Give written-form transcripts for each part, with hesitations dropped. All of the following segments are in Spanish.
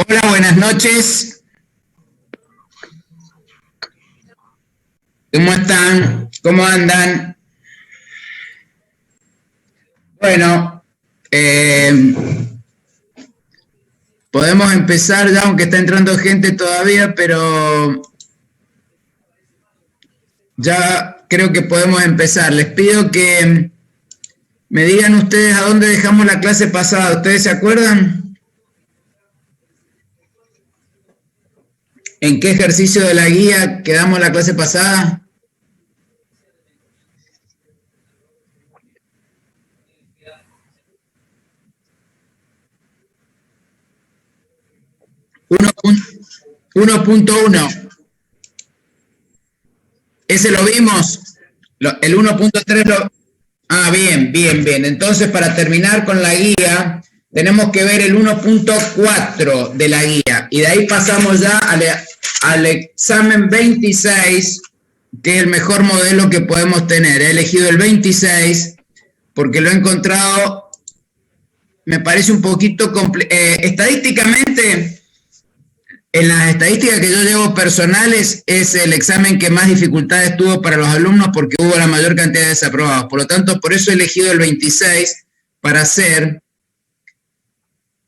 Hola, buenas noches. ¿Cómo están? ¿Cómo andan? Bueno, podemos empezar ya, aunque está entrando gente todavía, pero ya creo que podemos empezar. Les pido que me digan ustedes a dónde dejamos la clase pasada. ¿Ustedes se acuerdan? ¿En qué ejercicio de la guía quedamos la clase pasada? Uno punto uno. ¿Ese lo vimos? El 1.3 lo... Ah, bien. Entonces, para terminar con la guía, tenemos que ver el 1.4 de la guía. Y de ahí pasamos ya al examen 26, que es el mejor modelo que podemos tener. He elegido el 26 porque lo he encontrado, me parece un poquito estadísticamente. En las estadísticas que yo llevo personales, es el examen que más dificultades tuvo para los alumnos porque hubo la mayor cantidad de desaprobados. Por lo tanto, por eso he elegido el 26 para hacer.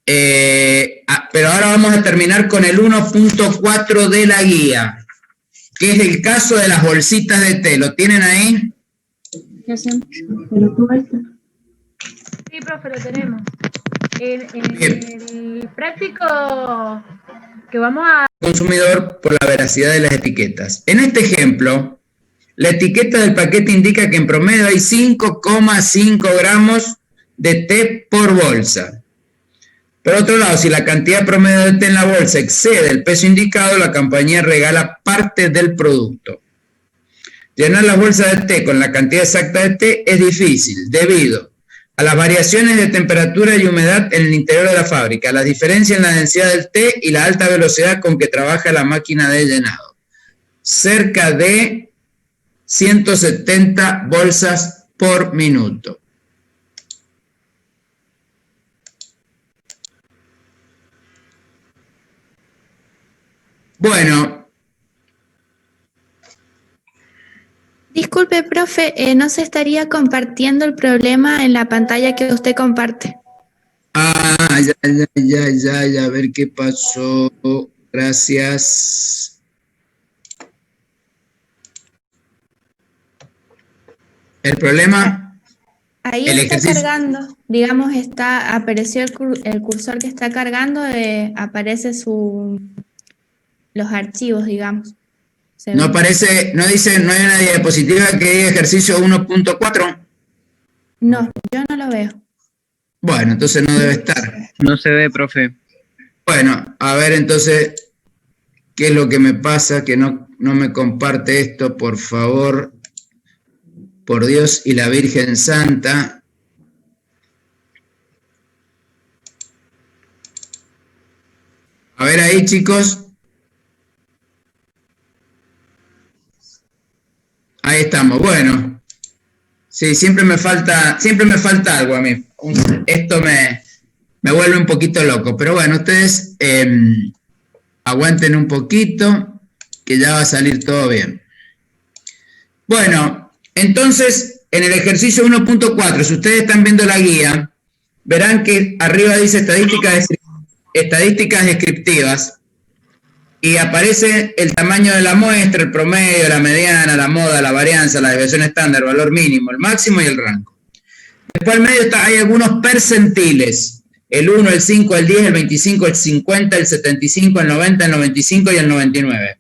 Pero ahora vamos a terminar con el 1.4 de la guía, que es el caso de las bolsitas de té. ¿Lo tienen ahí? Sí, profe, lo tenemos. El práctico que vamos a... Consumidor por la veracidad de las etiquetas. En este ejemplo, la etiqueta del paquete indica que en promedio hay 5,5 gramos de té por bolsa. Por otro lado, si la cantidad promedio de té en la bolsa excede el peso indicado, la compañía regala parte del producto. Llenar las bolsas de té con la cantidad exacta de té es difícil debido a las variaciones de temperatura y humedad en el interior de la fábrica, la diferencia en la densidad del té y la alta velocidad con que trabaja la máquina de llenado. Cerca de 170 bolsas por minuto. Bueno. Disculpe, profe, ¿no se estaría compartiendo el problema en la pantalla que usted comparte? Ah, ya, a ver qué pasó. Gracias. ¿El problema? Ahí está cargando, digamos, apareció el cursor que está cargando, aparece los archivos, digamos. No aparece, no dice, no hay una diapositiva que diga ejercicio 1.4. No, yo no lo veo. Bueno, entonces no debe estar. No se ve, profe. Bueno, a ver entonces, ¿qué es lo que me pasa? Que no me comparte esto, por favor. Por Dios y la Virgen Santa. A ver ahí, chicos. Ahí estamos, bueno. Sí, siempre me falta algo a mí. Esto me vuelve un poquito loco, pero bueno, ustedes aguanten un poquito, que ya va a salir todo bien. Bueno, entonces, en el ejercicio 1.4, si ustedes están viendo la guía, verán que arriba dice estadísticas descriptivas, y aparece el tamaño de la muestra, el promedio, la mediana, la moda, la varianza, la desviación estándar, el valor mínimo, el máximo y el rango. Después al medio hay algunos percentiles, el 1, el 5, el 10, el 25, el 50, el 75, el 90, el 95 y el 99.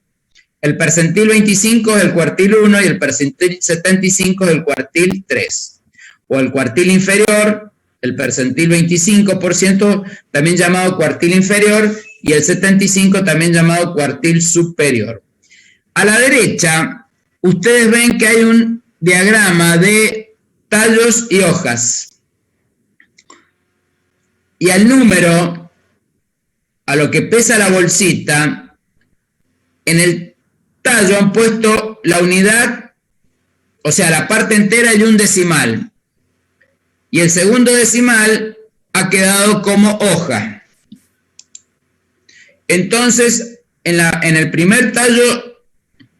El percentil 25 es el cuartil 1 y el percentil 75 es el cuartil 3. O el cuartil inferior, el percentil 25%, también llamado cuartil inferior, y el 75 también llamado cuartil superior. A la derecha, ustedes ven que hay un diagrama de tallos y hojas. Y al número, a lo que pesa la bolsita, en el tallo han puesto la unidad, o sea, la parte entera y un decimal. y el segundo decimal ha quedado como hoja. Entonces, en el primer tallo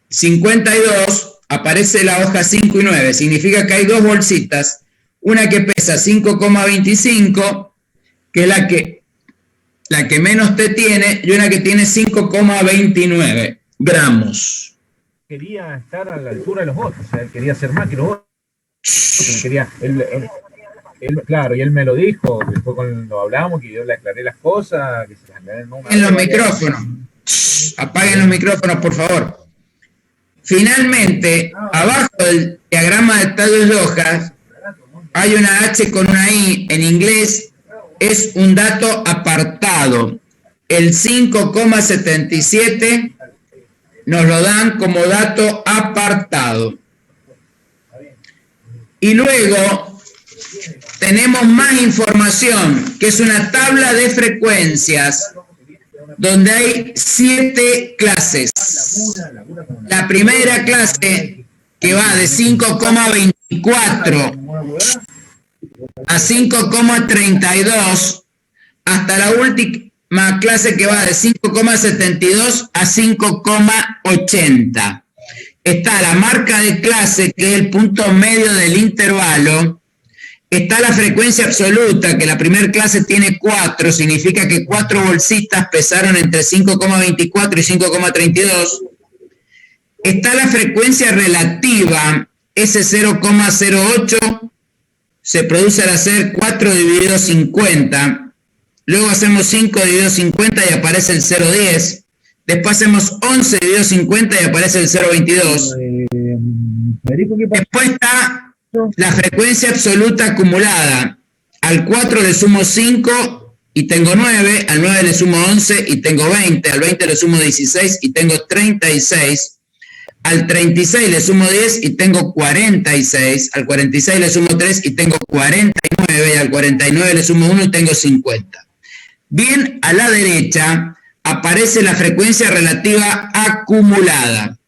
52 aparece la hoja 5 y 9. Significa que hay dos bolsitas, una que pesa 5,25, que es la que menos T tiene, y una que tiene 5,29 gramos. Quería estar a la altura de los otros, o sea, él quería ser más que los otros. Claro, y él me lo dijo, después cuando hablamos, que yo le aclaré las cosas, que se las aclaré en los micrófonos. Apaguen los micrófonos, por favor. Finalmente, abajo del diagrama de tallos de hojas, hay una H con una I. En inglés es un dato apartado. El 5,77 nos lo dan como dato apartado. Y luego tenemos más información, que es una tabla de frecuencias, donde hay 7 clases. La primera clase, que va de 5,24 a 5,32, hasta la última clase que va de 5,72 a 5,80. Está la marca de clase, que es el punto medio del intervalo. Está la frecuencia absoluta, que la primera clase tiene 4, significa que 4 bolsitas pesaron entre 5,24 y 5,32. Está la frecuencia relativa, ese 0,08, se produce al hacer 4 dividido 50. Luego hacemos 5 dividido 50 y aparece el 0,10. Después hacemos 11 dividido 50 y aparece el 0,22. Después está la frecuencia absoluta acumulada. Al 4 le sumo 5 y tengo 9. Al 9 le sumo 11 y tengo 20. Al 20 le sumo 16 y tengo 36. Al 36 le sumo 10 y tengo 46. Al 46 le sumo 3 y tengo 49. Y al 49 le sumo 1 y tengo 50. Bien, a la derecha aparece la frecuencia relativa acumulada.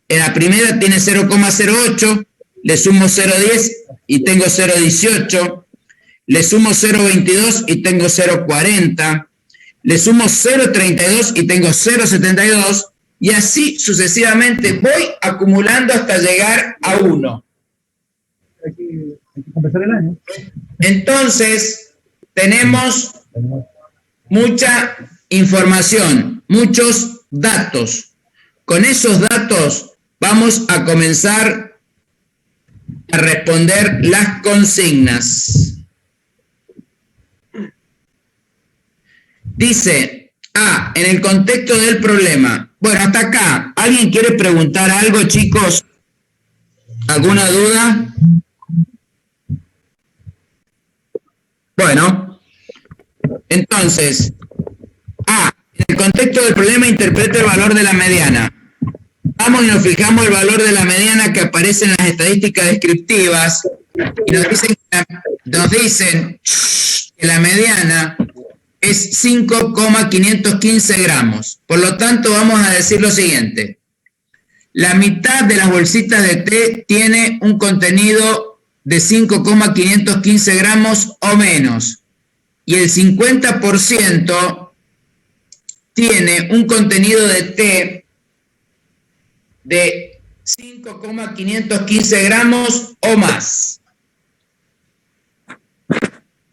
En la primera tiene 0,08, le sumo 0,10 y tengo 0,18, le sumo 0,22 y tengo 0,40, le sumo 0,32 y tengo 0,72, y así sucesivamente voy acumulando hasta llegar a 1. Hay que compensar el año. Entonces, tenemos mucha información, muchos datos. Con esos datos vamos a comenzar a responder las consignas. Dice, en el contexto del problema. Bueno, hasta acá. ¿Alguien quiere preguntar algo, chicos? ¿Alguna duda? Bueno, entonces, en el contexto del problema interpreta el valor de la mediana. Vamos y nos fijamos el valor de la mediana que aparece en las estadísticas descriptivas y nos dicen que la mediana es 5,515 gramos. Por lo tanto, vamos a decir lo siguiente. La mitad de las bolsitas de té tiene un contenido de 5,515 gramos o menos. Y el 50% tiene un contenido de té de 5,515 gramos o más.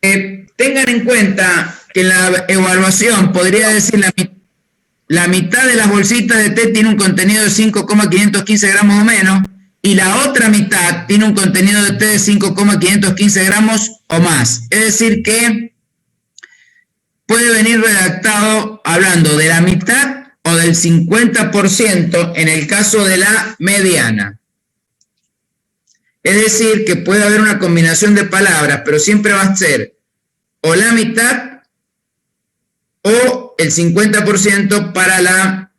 Tengan en cuenta que en la evaluación podría decir la mitad de las bolsitas de té tiene un contenido de 5,515 gramos o menos, y la otra mitad tiene un contenido de té de 5,515 gramos o más. Es decir que puede venir redactado hablando de la mitad o del 50% en el caso de la mediana. Es decir, que puede haber una combinación de palabras, pero siempre va a ser o la mitad o el 50% para la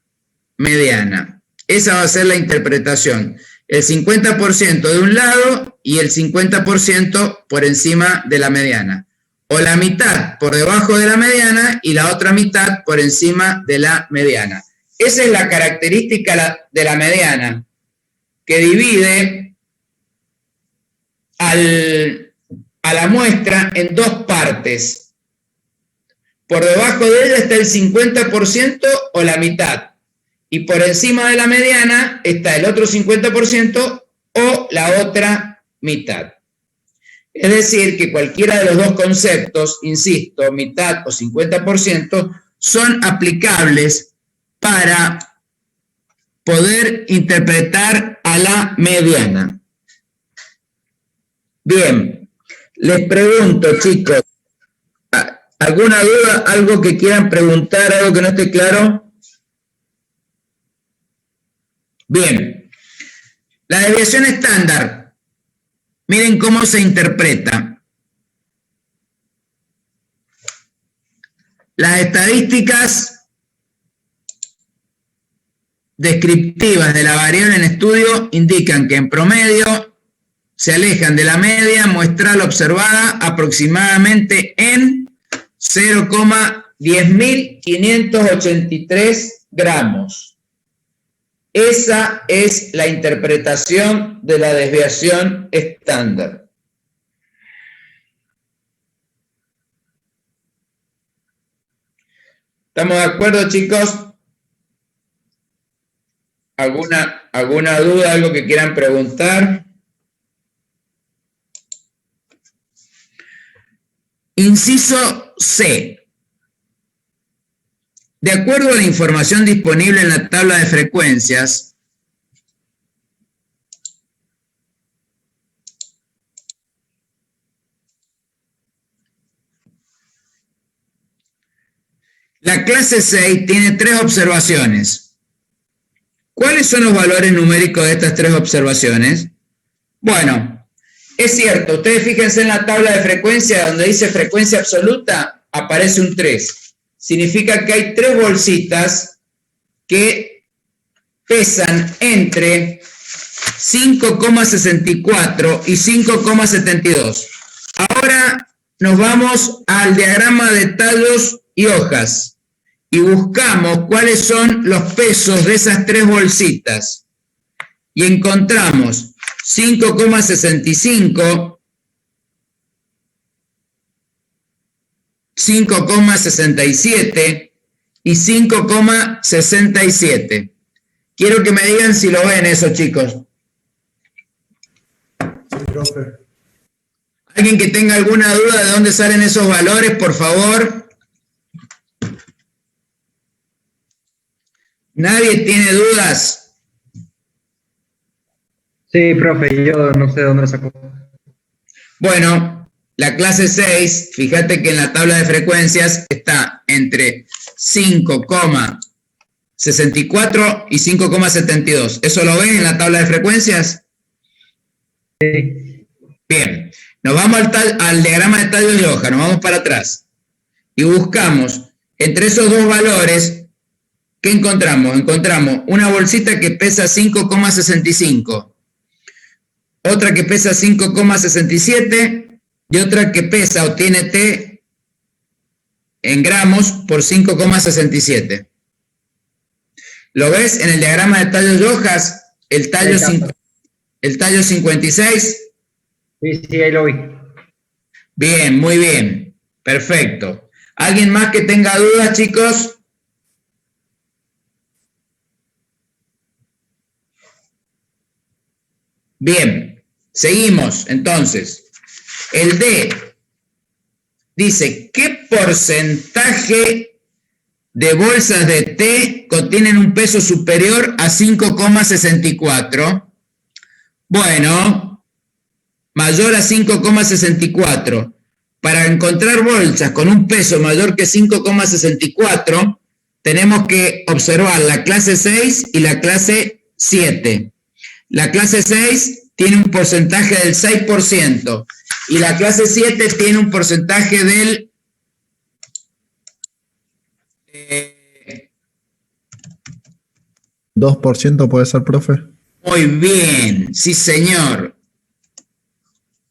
mediana. Esa va a ser la interpretación. El 50% de un lado y el 50% por encima de la mediana. O la mitad por debajo de la mediana y la otra mitad por encima de la mediana. Esa es la característica de la mediana, que divide al a la muestra en dos partes. Por debajo de ella está el 50% o la mitad. Y por encima de la mediana está el otro 50% o la otra mitad. Es decir, que cualquiera de los dos conceptos, insisto, mitad o 50%, son aplicables para poder interpretar a la mediana. Bien, les pregunto, chicos, ¿alguna duda, algo que quieran preguntar, algo que no esté claro? Bien, la desviación estándar, miren cómo se interpreta. Las estadísticas descriptivas de la variable en estudio indican que en promedio se alejan de la media muestral observada aproximadamente en 0,10.583 gramos. Esa es la interpretación de la desviación estándar. ¿Estamos de acuerdo, chicos? ¿Alguna duda, algo que quieran preguntar? Inciso C. De acuerdo a la información disponible en la tabla de frecuencias, la clase 6 tiene 3 observaciones. ¿Cuáles son los valores numéricos de estas 3 observaciones? Bueno, es cierto, ustedes fíjense en la tabla de frecuencia donde dice frecuencia absoluta, aparece un 3. Significa que hay 3 bolsitas que pesan entre 5,64 y 5,72. Ahora nos vamos al diagrama de tallos y hojas y buscamos cuáles son los pesos de esas 3 bolsitas. Y encontramos 5,65, 5,67 y 5,67. Quiero que me digan si lo ven eso, chicos. Sí, profe. ¿Alguien que tenga alguna duda de dónde salen esos valores, por favor? ¿Nadie tiene dudas? Sí, profe, yo no sé de dónde lo sacó. Bueno, la clase 6, fíjate que en la tabla de frecuencias está entre 5,64 y 5,72. ¿Eso lo ven en la tabla de frecuencias? Sí. Bien, nos vamos al diagrama de tallos de hoja, nos vamos para atrás y buscamos entre esos dos valores, ¿qué encontramos? Encontramos una bolsita que pesa 5,65, otra que pesa 5,67 y otra que pesa o tiene T en gramos por 5,67. ¿Lo ves en el diagrama de tallos de hojas? El tallo 56. Sí, ahí lo vi. Bien, muy bien. Perfecto. ¿Alguien más que tenga dudas, chicos? Bien, seguimos entonces. El D dice, ¿qué porcentaje de bolsas de té contienen un peso superior a 5,64? Bueno, mayor a 5,64. Para encontrar bolsas con un peso mayor que 5,64, tenemos que observar la clase 6 y la clase 7. La clase 6 tiene un porcentaje del 6%. Y la clase 7 tiene un porcentaje del 2% puede ser, profe. Muy bien, sí señor.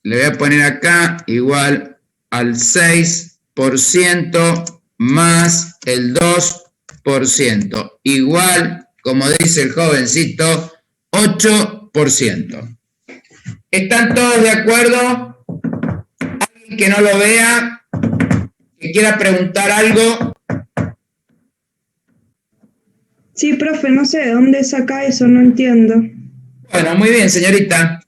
Le voy a poner acá igual al 6% más el 2%. Igual, como dice el jovencito, 8%. ¿Están todos de acuerdo? que no lo vea, que quiera preguntar algo? Sí, profe, no sé de dónde saca eso, no entiendo. Bueno, muy bien, señorita.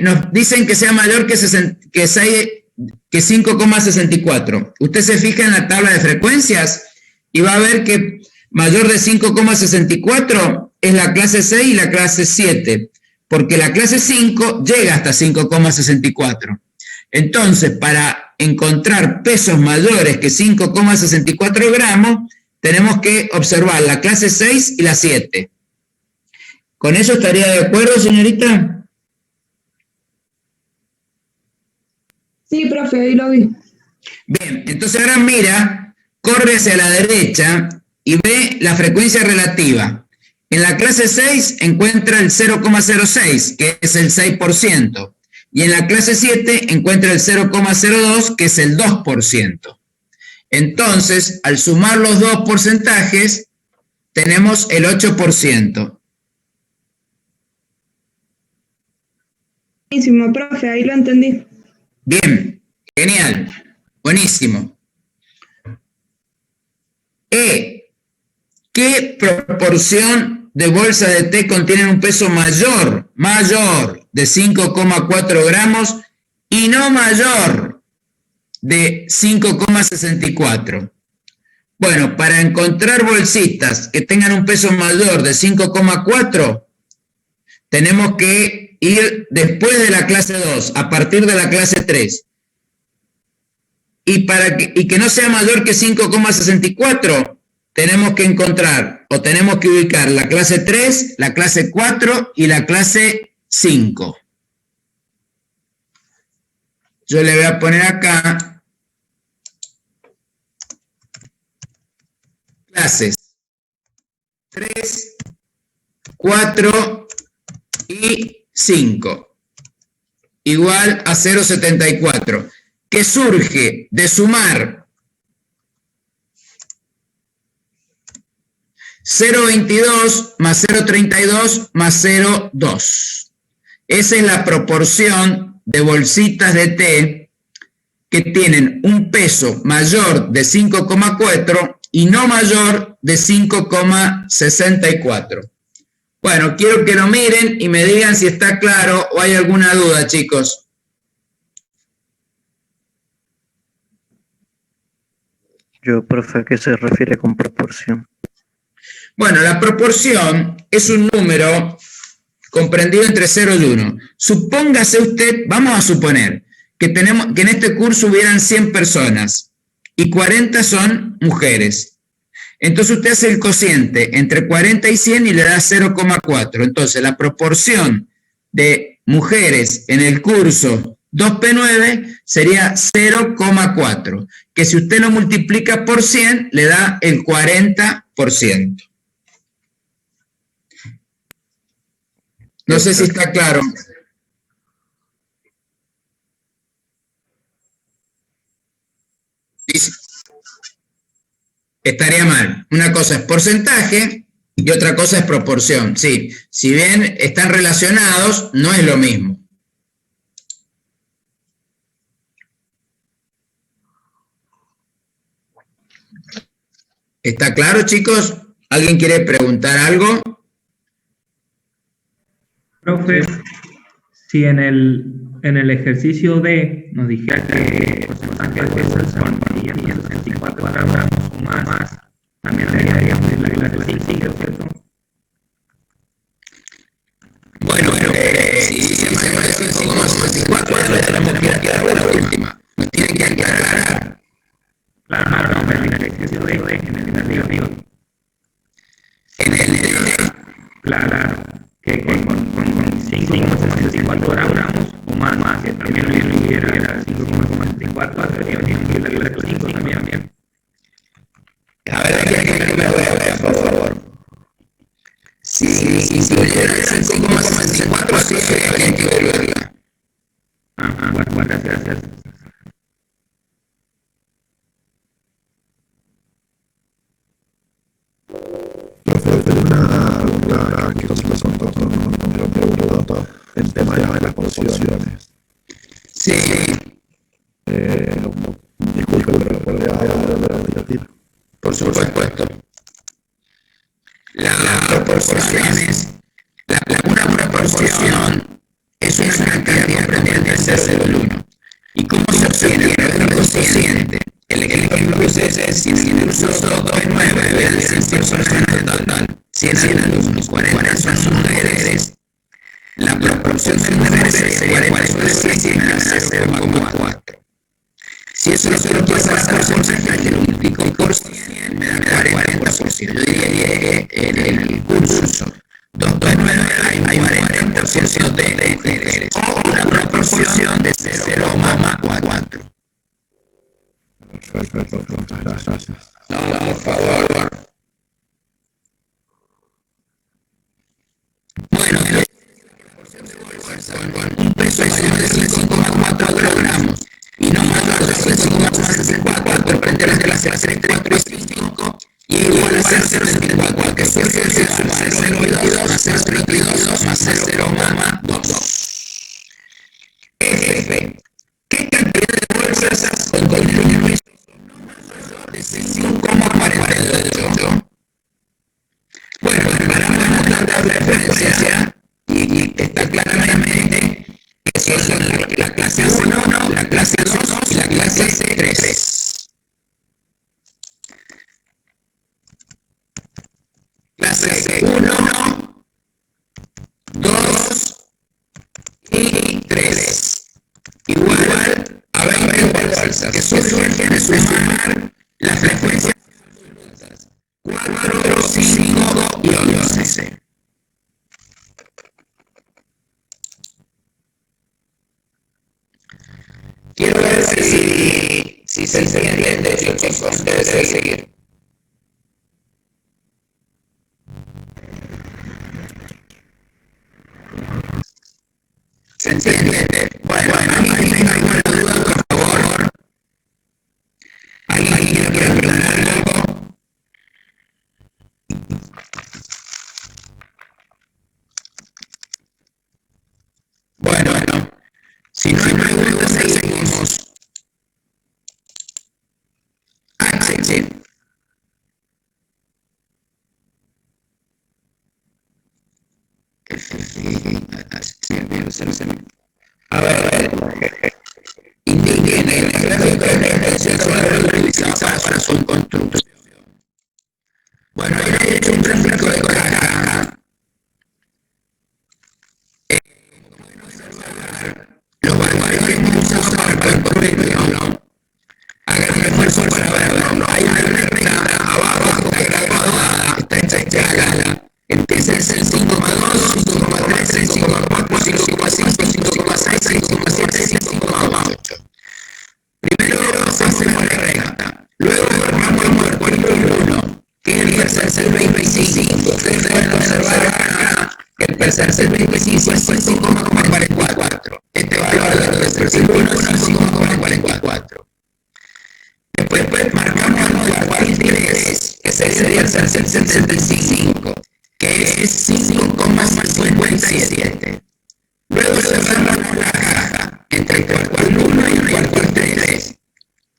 Nos dicen que sea mayor que 5,64. Usted se fija en la tabla de frecuencias y va a ver que mayor de 5,64 es la clase 6 y la clase 7, porque la clase 5 llega hasta 5,64. Entonces, para encontrar pesos mayores que 5,64 gramos, tenemos que observar la clase 6 y la 7. ¿Con eso estaría de acuerdo, señorita? Sí, profe, ahí lo vi. Bien, entonces ahora mira, corre hacia la derecha y ve la frecuencia relativa. En la clase 6 encuentra el 0,06, que es el 6%. Y en la clase 7 encuentra el 0,02, que es el 2%. Entonces, al sumar los dos porcentajes, tenemos el 8%. Buenísimo, profe, ahí lo entendí. Bien, genial, buenísimo. ¿Qué proporción de bolsas de té contienen un peso mayor de 5,4 gramos y no mayor de 5,64? Bueno, para encontrar bolsitas que tengan un peso mayor de 5,4, tenemos que ir después de la clase 2, a partir de la clase 3. Y que no sea mayor que 5,64, tenemos que encontrar o tenemos que ubicar la clase 3, la clase 4 y la clase 5. Yo le voy a poner acá clases 3, 4 y 5 igual a 0,74, que surge de sumar 0,22 más 0,32 más 0,2. Esa es la proporción de bolsitas de té que tienen un peso mayor de 5,4 y no mayor de 5,64. Bueno, quiero que lo miren y me digan si está claro o hay alguna duda, chicos. Yo, profe, ¿a qué se refiere con proporción? Bueno, la proporción es un número comprendido entre 0 y 1. Supóngase usted, vamos a suponer, que en este curso hubieran 100 personas y 40 son mujeres. Entonces usted hace el cociente entre 40 y 100 y le da 0,4. Entonces la proporción de mujeres en el curso 2P9 sería 0,4, que si usted lo multiplica por 100 le da el 40%. No sé si está claro. Estaría mal. Una cosa es porcentaje y otra cosa es proporción. Sí, si bien están relacionados, no es lo mismo. ¿Está claro, chicos? ¿Alguien quiere preguntar algo? Profe, si en el ejercicio D nos dijera que el porcentaje de bolsas son 64 gramos o más, también deberíamos ir la clase 5, ¿cierto? Bueno, si se llama de 5,64, tenemos que ir a la última. Nos tienen que aclarar. Claro, no, en el ejercicio D, en el negativo. En el Claro, que con 5,64 gramos o más, que también hubiera 5,64, deberíamos ir la clase 5 también. A ver, que me voy a ver, por favor. Si incluyera el 5,64, sí, habría que volverla. Bueno, gracias. Profe, tengo una pregunta que nos presentó el tema de las porciones. Sí. curso 229 del 100 personas en total, 100 alumnos, 40 son mujeres, la proporción de mujeres sería 46 menos 0,4. Si eso lo pasa a porcentaje, lo multiplico por 100, me da 40%. Yo diría que en el curso 229 hay 40% de mujeres, o una proporción de 0,4. Perfecto, gracias. No, por favor. Bueno, un peso adicional de 5,4 gramos y no mayor de 5,64 frente a las clases 3, 4 y 5 y igual a 0,24, que fue 0,02 más 0,32 más 0,2. F. ¿Qué cantidad de bolsas contiene el peso de 5,48? Bueno, para la tabla de referencia, y está claramente que son la clase 1, la clase 2 y la clase 3. Clase 1, 2 y 3. Igual a 20 bolsas, que suelen sumar la frecuencia 4, 5 y 11. Quiero ver si se entiende, chicos, debe seguir. ¿Se entiende? Bueno, alguien tenga alguna duda, por favor. ¿Alguien quiere aclarar algo? Bueno, si no hay preguntas, seguimos. Sí. A ver. Indiquen el gráfico de la extensión utilizada para su construcción. Bueno, ahí he hecho un gráfico de caja. Los valores que hemos usado para construirlo. Hagan un esfuerzo para verlo. Hay una recta abajo que era cuadrada, está hecha en escala. Empieza en 5,2, 5,3, 5,4, 5,5, 5,6, 5,7, 5,8. Primero se hace una recta. Luego formamos el cuadrúculo 1, que empieza en 6,25. Ustedes pueden observar acá que el tercer 25 es 5,44. Este valor de los tercer 1 es 5,44. Después marcamos el cuadrúculo 3, que sería el tercer 75, que es 5,57. Luego cerramos la caja entre el cuadrúculo 1 y el cuadrúculo 3,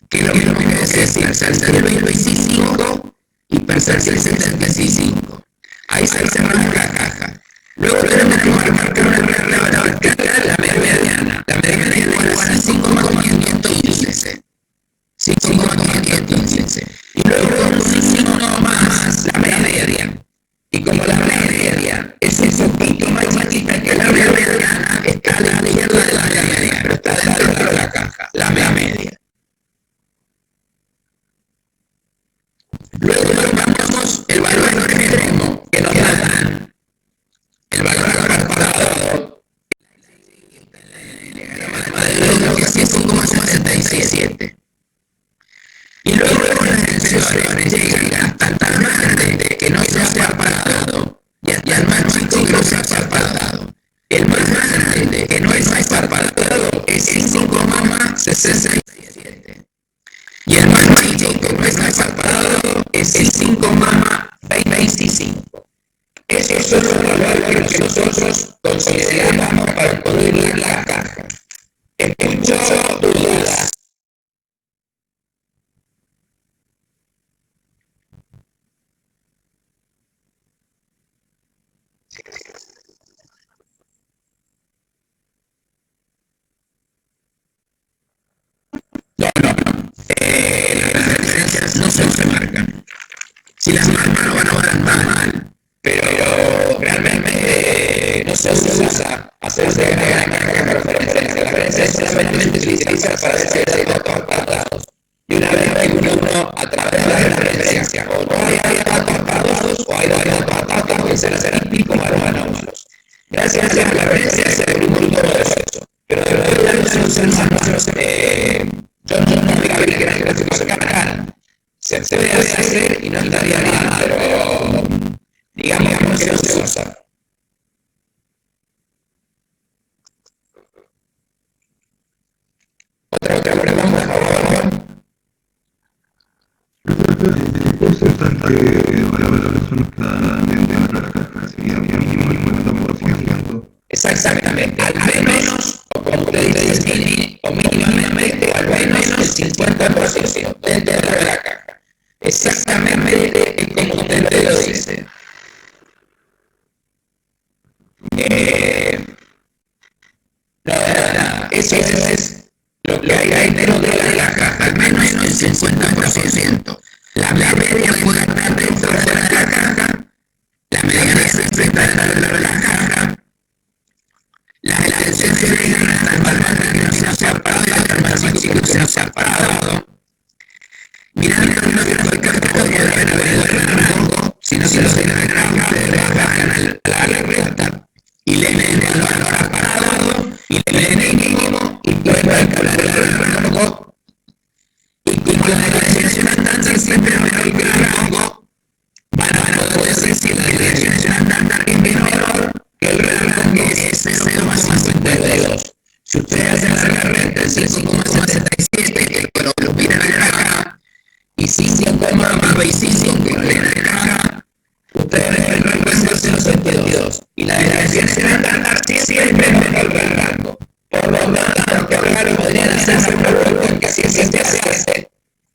que lo mismo que decir el tercer 25 y el tercer 75. Ahí se cerramos la caja. Luego tenemos que marcar una regla vertical, la mediana. La mediana es igual a 5,515. 5,515. Y luego un signo más, la media. Y como la media es un poquito más chiquita que la mediana, está a la izquierda de la media, pero está dentro de la caja, la media. Luego marcamos el valor extremo que nos dan. El valor apartado, lo que es 5,77. Y luego las extensiones llegan hasta tan grande que no se ha apartado y al más chico que no se ha apartado. El más grande que no es apartado es 5,67. Y el más chico que no es apartado es 5,25. Esos son los valores que nosotros consideramos para poder ir la caja. Escucho dudas. No. Las referencias no se marcan. referencia solamente se utiliza para decir datos apartados. Y una vez que uno a través de la referencia o no hay datos apartados o hay datos apartados que pueden ser atípicos o anómalos. Gracias a la referencia se descubrimos todo eso. Pero de verdad no se usan más. Yo no digo que era el gráfico se cargaran. Se puede hacer y no estaría bien, pero digamos que no se usa. Otra pregunta, por favor. El porcentaje de valores son los que dan dentro de las cajas sería mínimo el 50%. Exactamente, al menos, o como usted dice, o mínimamente, al menos el 50% dentro de la caja. Exactamente como usted lo dice. No, eso es lo que hay dentro de la caja, al menos el 50%. La media puede estar dentro de la caja, la media se enfrenta dentro de la caja. La esencia de la que no se ha separado y la farmacéutica que no se ha separado. Mirando el campo podría haber el rango, si no se lo den el rango, le bajan a la recta y le leen el valor aparado y le leen el mínimo y pueden calcular el rango. Y como la dirección andante siempre va a el rango, van a poder decir si la dirección andante es menor que el rango es 0,52. Si ustedes hacen la renta en 5,77, que lo miran acá, y 5,25 que lo miran acá, ustedes ven el rango es 0,62. Y la dirección estándar siempre es menor que el rango. Por lo tanto, que raro podrían hacerse preguntas que si se hace,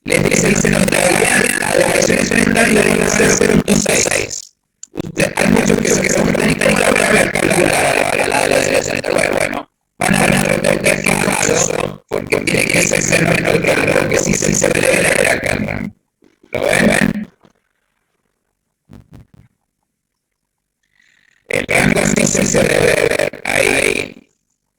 les dicen otra vez, la dirección estándar va a ser 0,6. Hay muchos que son técnicos, la voy a calcular la dirección estándar. Bueno, van a responder que es falso, porque tiene que ser menor que el rango, porque si se debe leer acá el rango. ¿Lo ven? El rango entonces se debe ver ahí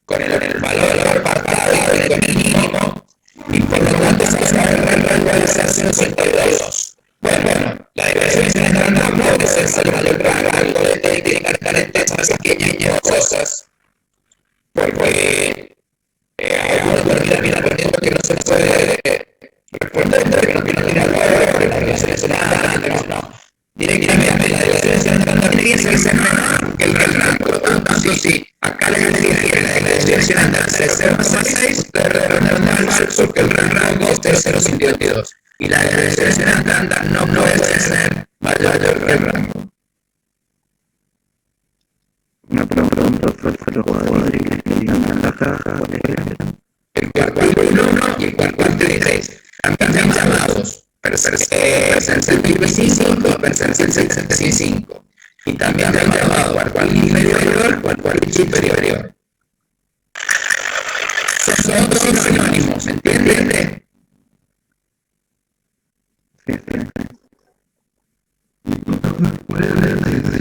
con el valor apartado y con el mínimo, y por lo tanto se sabe que el rango debe ser 0,62. Bueno, la dirección estándar no puede ser el valor rango de técnica, estas pequeñas cosas, porque algunos terminan aprendiendo que no se puede responder porque no tiene que hablar de la dirección estándar, no. Directamente la dirección estándar tiene que ser menor que el rango. Por lo tanto, si acá les decía que la dirección estándar es 0,6, le responden al falso que el rango es 0,52. Y la dirección estándar no puede ser mayor que el rango. Una pregunta fue los cuadritos que están en la caja, ¿cuáles eran? El cuadrículo 1 y el cuadrículo 3 también llamados percentil 25, percentil 75. Y también llamado cuadrículo inferior, cuadrículo superior. Son todos sinónimos, ¿me entiendes? Sí, sí. ¿Cuál es la diferencia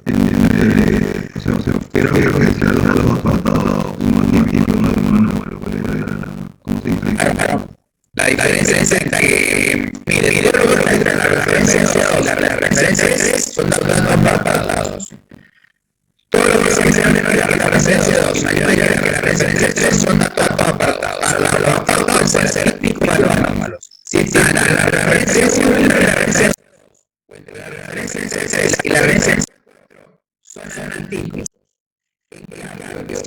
entre, o sea, qué referencia a los datos apartados, un atípico, un anómalo, cómo se diferencia? La diferencia es que, mire, entre la referencia 2 y la referencia 3 son datos apartados. Todo lo que se menciona en la referencia 2 y mayor que la referencia 3 son datos apartados. Ahora, los apartados pueden ser atípicos o anómalos. Si está en la referencia 1 y la referencia 2, o entre la referencia 3 y la referencia 4, son atípicos.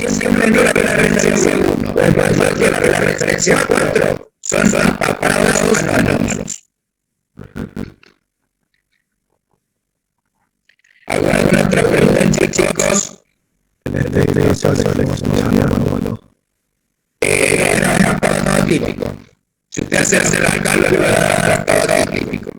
Siempre menor que la referencia 1 o mayor que la referencia 4 son apartados o anómalos. ¿Alguna otra pregunta, chicos? Era apartado típico. Si usted hace el cálculo, le va a dar apartado típico.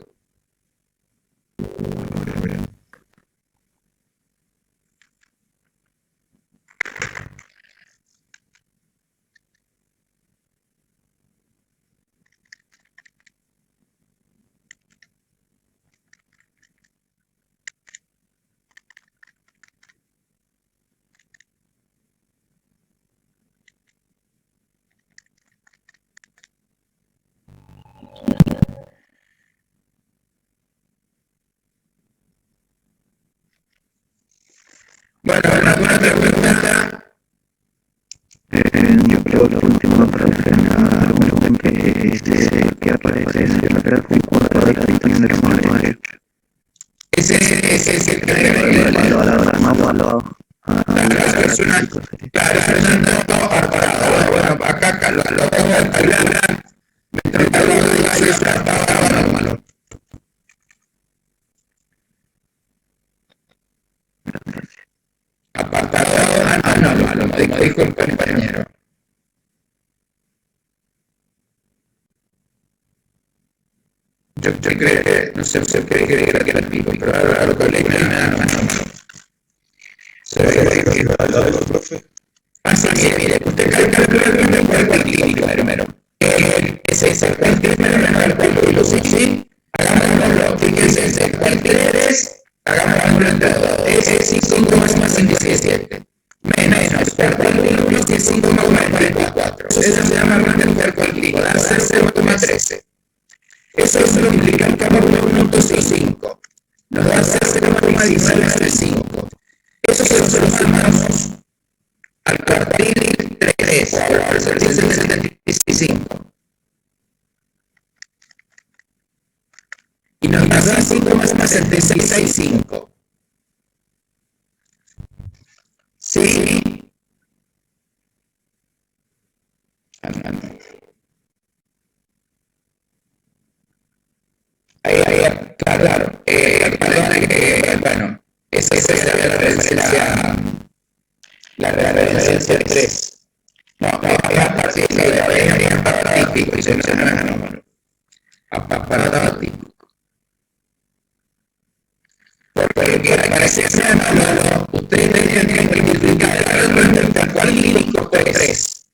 Bueno, ¿alguna otra pregunta? Yo creo la última frase que dice que aparece es el grafo en cuanto a la distancia de la derecha. Ese es el que tenemos. Claro, es una nota apartada. Bueno, acá lo acabo de calcular. Mientras lo digo, es una apartada anómalo. Apartado anómalo, como dijo el compañero. Yo creo que, no sé qué creer que era pico, pero ahora lo que leí me da anómalo. Se ve que lo profe. Así que, mire, usted calcula el cuerpo clínico primero. Ese cualquier primero del cuerpo, ¿sí? Hagámoslo, fíjense, cualquier es, hagámoslo entre dos. Ese es 5,57. Menos, cuartil 1 que es 5,44. Eso se llama cuerpo clínico, da 0,13. Eso se lo multiplicamos por 1.5. Nos da 0,1935. Eso se lo sumamos al cuartil 3, al 75. Y nos da 5,765. Sí. Claro. Bueno, esa es la referencia 3. No, a partir de la aparato típico, y se no es anómalo. Aparato típico. Porque para que sea anómalo, ustedes tienen que multiplicar el cual clínico por 3.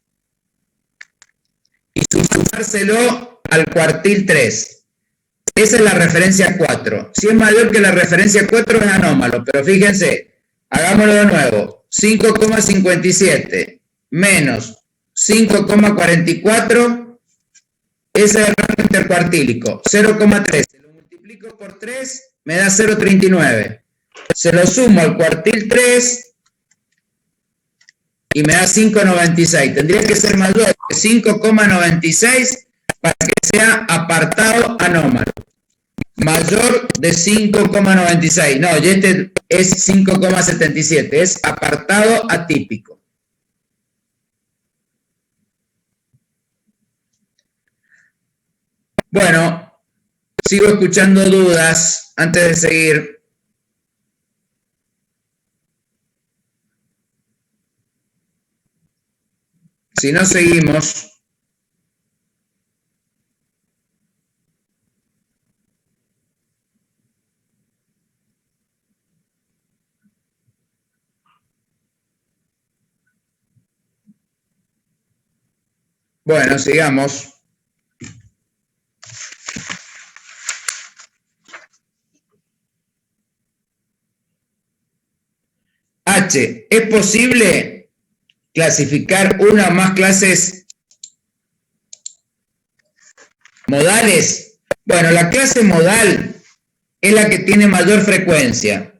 Y sumárselo al cuartil 3. Esa es la referencia 4. Si es mayor que la referencia 4 es anómalo, pero fíjense, hagámoslo de nuevo. 5,57 menos 5,44, ese es el rango intercuartílico. 0,13, lo multiplico por 3, me da 0,39. Se lo sumo al cuartil 3 y me da 5,96. Tendría que ser mayor que 5,96 para que sea apartado anómalo. Mayor de 5,96. No, y este es 5,77. Es apartado atípico. Bueno, sigo escuchando dudas antes de seguir. Si no, seguimos. Bueno, sigamos. H. ¿Es posible clasificar una o más clases modales? Bueno, la clase modal es la que tiene mayor frecuencia.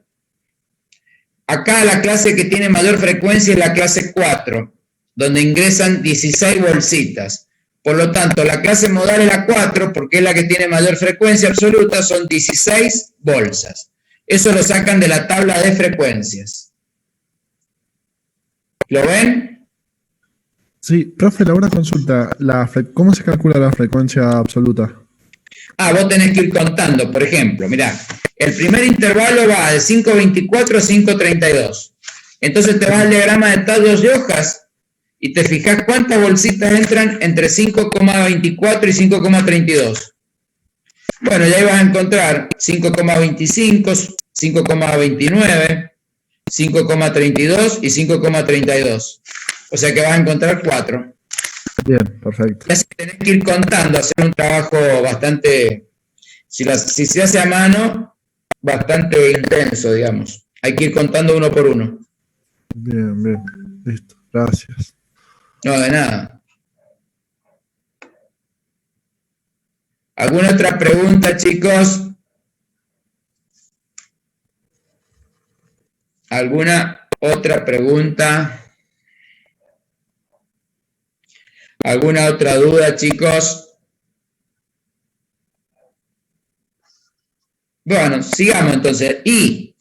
Acá la clase que tiene mayor frecuencia es la clase 4, donde ingresan 16 bolsitas. Por lo tanto, la clase modal es la 4, porque es la que tiene mayor frecuencia absoluta, son 16 bolsas. Eso lo sacan de la tabla de frecuencias. ¿Lo ven? Sí, profe, una consulta. ¿Cómo se calcula la frecuencia absoluta? Vos tenés que ir contando, por ejemplo, mirá, el primer intervalo va de 5,24 a 5,32. Entonces te vas al diagrama de tallos de hojas y te fijas cuántas bolsitas entran entre 5,24 y 5,32. Bueno, ya ahí vas a encontrar 5,25, 5,29, 5,32 y 5,32. O sea que vas a encontrar 4. Bien, perfecto. Así que tenés que ir contando, hacer un trabajo bastante, si se hace a mano, bastante intenso, digamos. Hay que ir contando uno por uno. Bien, listo, gracias. No, de nada. ¿Alguna otra pregunta, chicos? ¿Alguna? Otra pregunta. ¿Alguna otra duda, chicos? Bueno, sigamos entonces. Y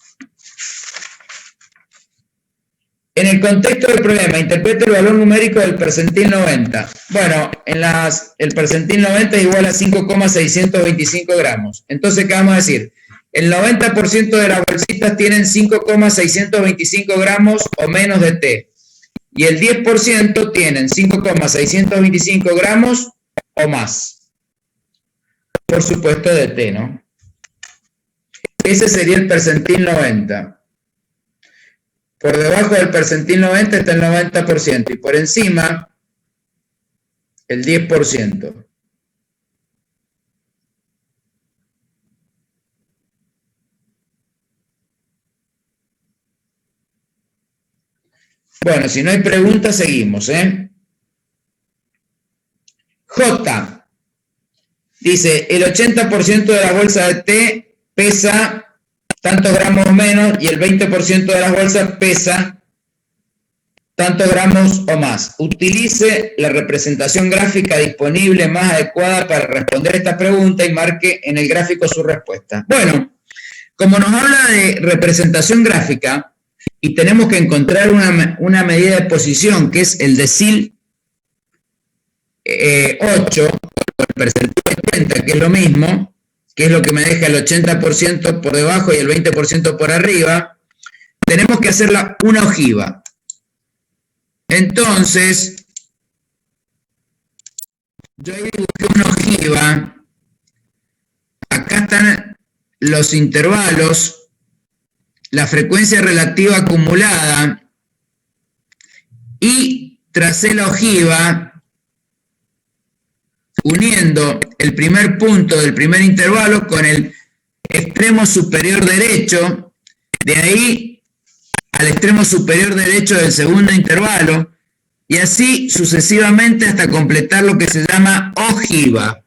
en el contexto del problema, interprete el valor numérico del percentil 90. Bueno, el percentil 90 es igual a 5,625 gramos. Entonces, ¿qué vamos a decir? El 90% de las bolsitas tienen 5,625 gramos o menos de té. Y el 10% tienen 5,625 gramos o más. Por supuesto de té, ¿no? Ese sería el percentil 90. Por debajo del percentil 90 está el 90% y por encima el 10%. Bueno, si no hay preguntas, seguimos, ¿eh? J. Dice, el 80% de la bolsa de té pesa tantos gramos menos y el 20% de las bolsas pesa tantos gramos o más. Utilice la representación gráfica disponible más adecuada para responder esta pregunta y marque en el gráfico su respuesta. Bueno, como nos habla de representación gráfica y tenemos que encontrar una medida de posición que es el decil 8 o el percentil 80, que es lo mismo, que es lo que me deja el 80% por debajo y el 20% por arriba, tenemos que hacerla una ojiva. Entonces, yo ahí busqué una ojiva. Acá están los intervalos, la frecuencia relativa acumulada y tracé la ojiva uniendo el primer punto del primer intervalo con el extremo superior derecho, de ahí al extremo superior derecho del segundo intervalo, y así sucesivamente hasta completar lo que se llama ojiva.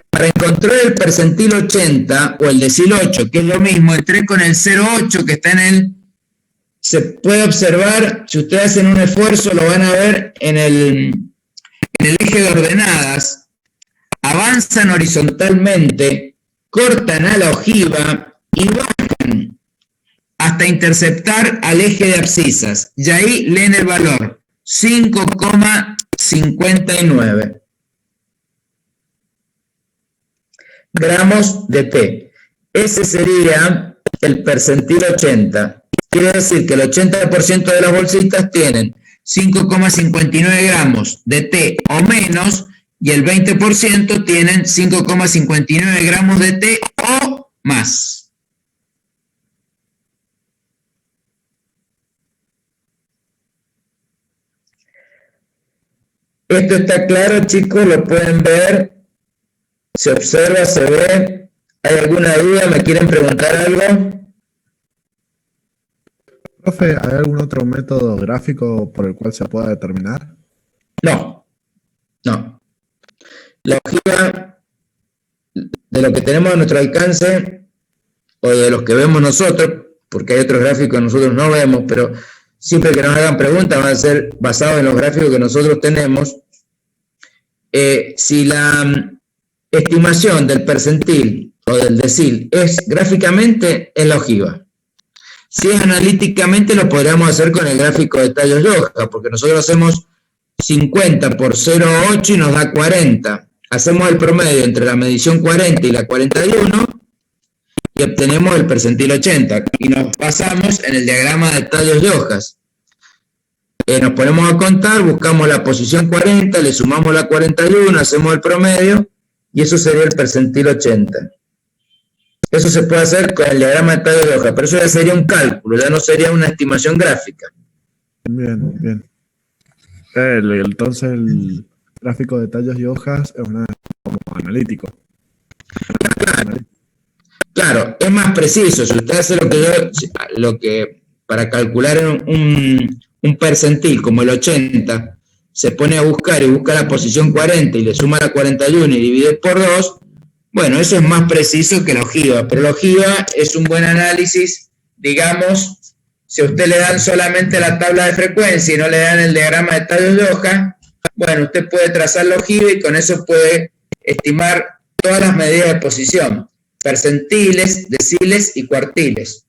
Para encontrar el percentil 80 o el decil 8, que es lo mismo, entré con el 0,8 que está en el... Se puede observar, si ustedes hacen un esfuerzo, lo van a ver en el eje de ordenadas, avanzan horizontalmente, cortan a la ojiva y bajan hasta interceptar al eje de abscisas. Y ahí leen el valor, 5,59 gramos de té. Ese sería el percentil 80. Quiere decir que el 80% de las bolsitas tienen 5,59 gramos de té o menos y el 20% tienen 5,59 gramos de té o más. Esto está claro, chicos, lo pueden ver, se observa, se ve. ¿Hay alguna duda? ¿Me quieren preguntar algo? Profe, ¿hay algún otro método gráfico por el cual se pueda determinar? No. La ojiva de lo que tenemos a nuestro alcance o de los que vemos nosotros, porque hay otros gráficos que nosotros no vemos, pero siempre que nos hagan preguntas van a ser basados en los gráficos que nosotros tenemos. Si la estimación del percentil o del decil es gráficamente, es la ojiva. Si es analíticamente, lo podríamos hacer con el gráfico de tallos de hoja, porque nosotros hacemos 50 por 0,8 y nos da 40. Hacemos el promedio entre la medición 40 y la 41 y obtenemos el percentil 80. Y nos basamos en el diagrama de tallos de hojas. Nos ponemos a contar, buscamos la posición 40, le sumamos la 41, hacemos el promedio y eso sería el percentil 80. Eso se puede hacer con el diagrama de tallo de hoja, pero eso ya sería un cálculo, ya no sería una estimación gráfica. Bien. Entonces el gráfico de tallos y hojas es como analítico. Claro, es más preciso. Si usted hace lo que para calcular un percentil como el 80, se pone a buscar y busca la posición 40 y le suma la 41 y divide por 2, bueno, eso es más preciso que la ojiva, pero la ojiva es un buen análisis, digamos, Si a usted le dan solamente la tabla de frecuencia y no le dan el diagrama de tallos de hoja, bueno, usted puede trazar la ojiva y con eso puede estimar todas las medidas de posición, percentiles, deciles y cuartiles.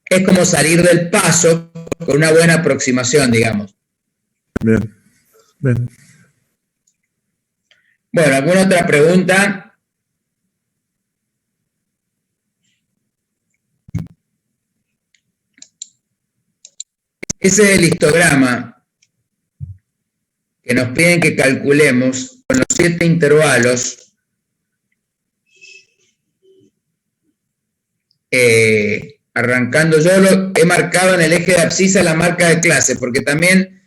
Es como salir del paso con una buena aproximación, digamos. Bien. Bien. Bueno, ¿alguna otra pregunta? Ese es el histograma que nos piden que calculemos con los 7 intervalos arrancando. Yo lo he marcado en el eje de abscisa la marca de clase, porque también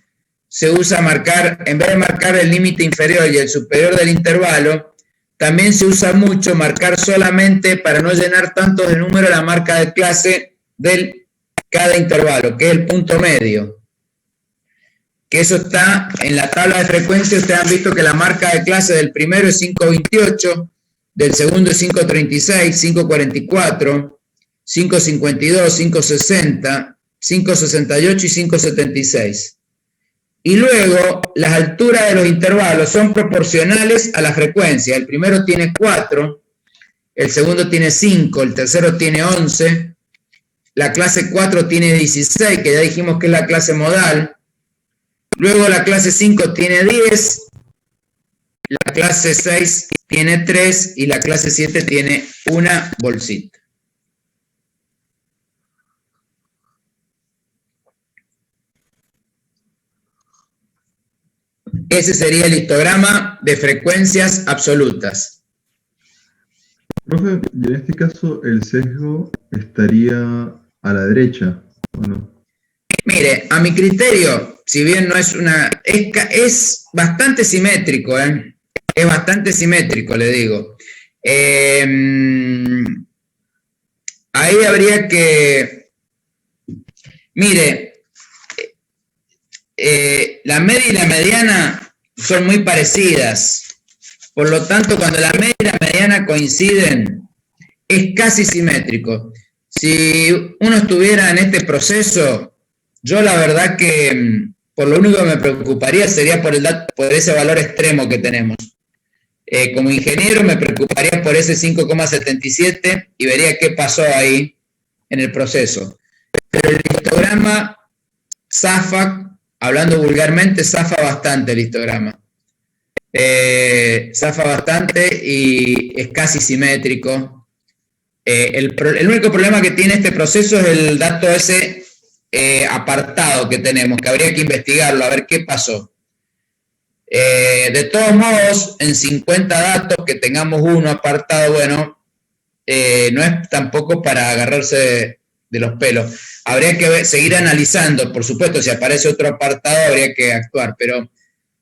se usa marcar, en vez de marcar el límite inferior y el superior del intervalo, también se usa mucho marcar solamente, para no llenar tanto de número, la marca de clase del cada intervalo, que es el punto medio. Que eso está en la tabla de frecuencia. Ustedes han visto que la marca de clase del primero es 528, del segundo es 536, 544, 552, 560, 568 y 576. Y luego, las alturas de los intervalos son proporcionales a la frecuencia. El primero tiene 4, el segundo tiene 5, el tercero tiene 11, la clase 4 tiene 16, que ya dijimos que es la clase modal. Luego la clase 5 tiene 10, la clase 6 tiene 3 y la clase 7 tiene una bolsita. Ese sería el histograma de frecuencias absolutas. Profe, y en este caso el sesgo estaría a la derecha, ¿o no? Mire, a mi criterio, si bien no es una... Es bastante simétrico, ¿eh? Es bastante simétrico, le digo. Ahí habría que... Mire, la media y la mediana son muy parecidas. Por lo tanto, cuando la media y la mediana coinciden, es casi simétrico. Si uno estuviera en este proceso, yo la verdad que por lo único que me preocuparía sería por ese valor extremo que tenemos. Como ingeniero me preocuparía por ese 5,77 y vería qué pasó ahí en el proceso. Pero el histograma zafa, hablando vulgarmente, zafa bastante el histograma. Zafa bastante y es casi simétrico. El único problema que tiene este proceso es el dato ese apartado que tenemos, que habría que investigarlo, a ver qué pasó. De todos modos, en 50 datos que tengamos uno apartado, bueno, no es tampoco para agarrarse de los pelos. Habría que seguir analizando, por supuesto, si aparece otro apartado habría que actuar, pero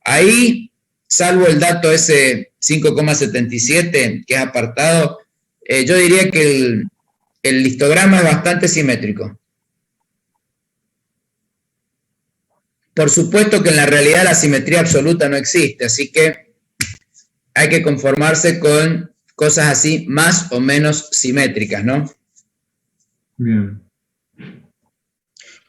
ahí, salvo el dato ese 5,77 que es apartado, yo diría que el histograma es bastante simétrico. Por supuesto que en la realidad la simetría absoluta no existe, así que hay que conformarse con cosas así más o menos simétricas, ¿no? Bien.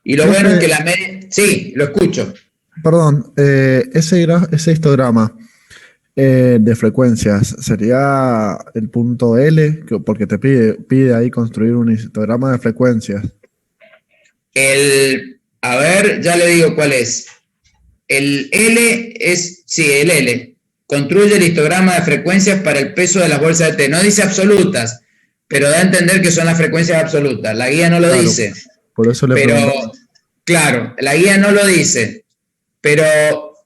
Y lo bueno es que la media... Sí, lo escucho. Perdón, ese histograma de frecuencias sería el punto L, porque te pide ahí construir un histograma de frecuencias. A ver, ya le digo cuál es. El L es, sí, el L. Construye el histograma de frecuencias para el peso de las bolsas de té. No dice absolutas, pero da a entender que son las frecuencias absolutas. La guía no lo dice. Por eso le pero, claro, la guía no lo dice. Pero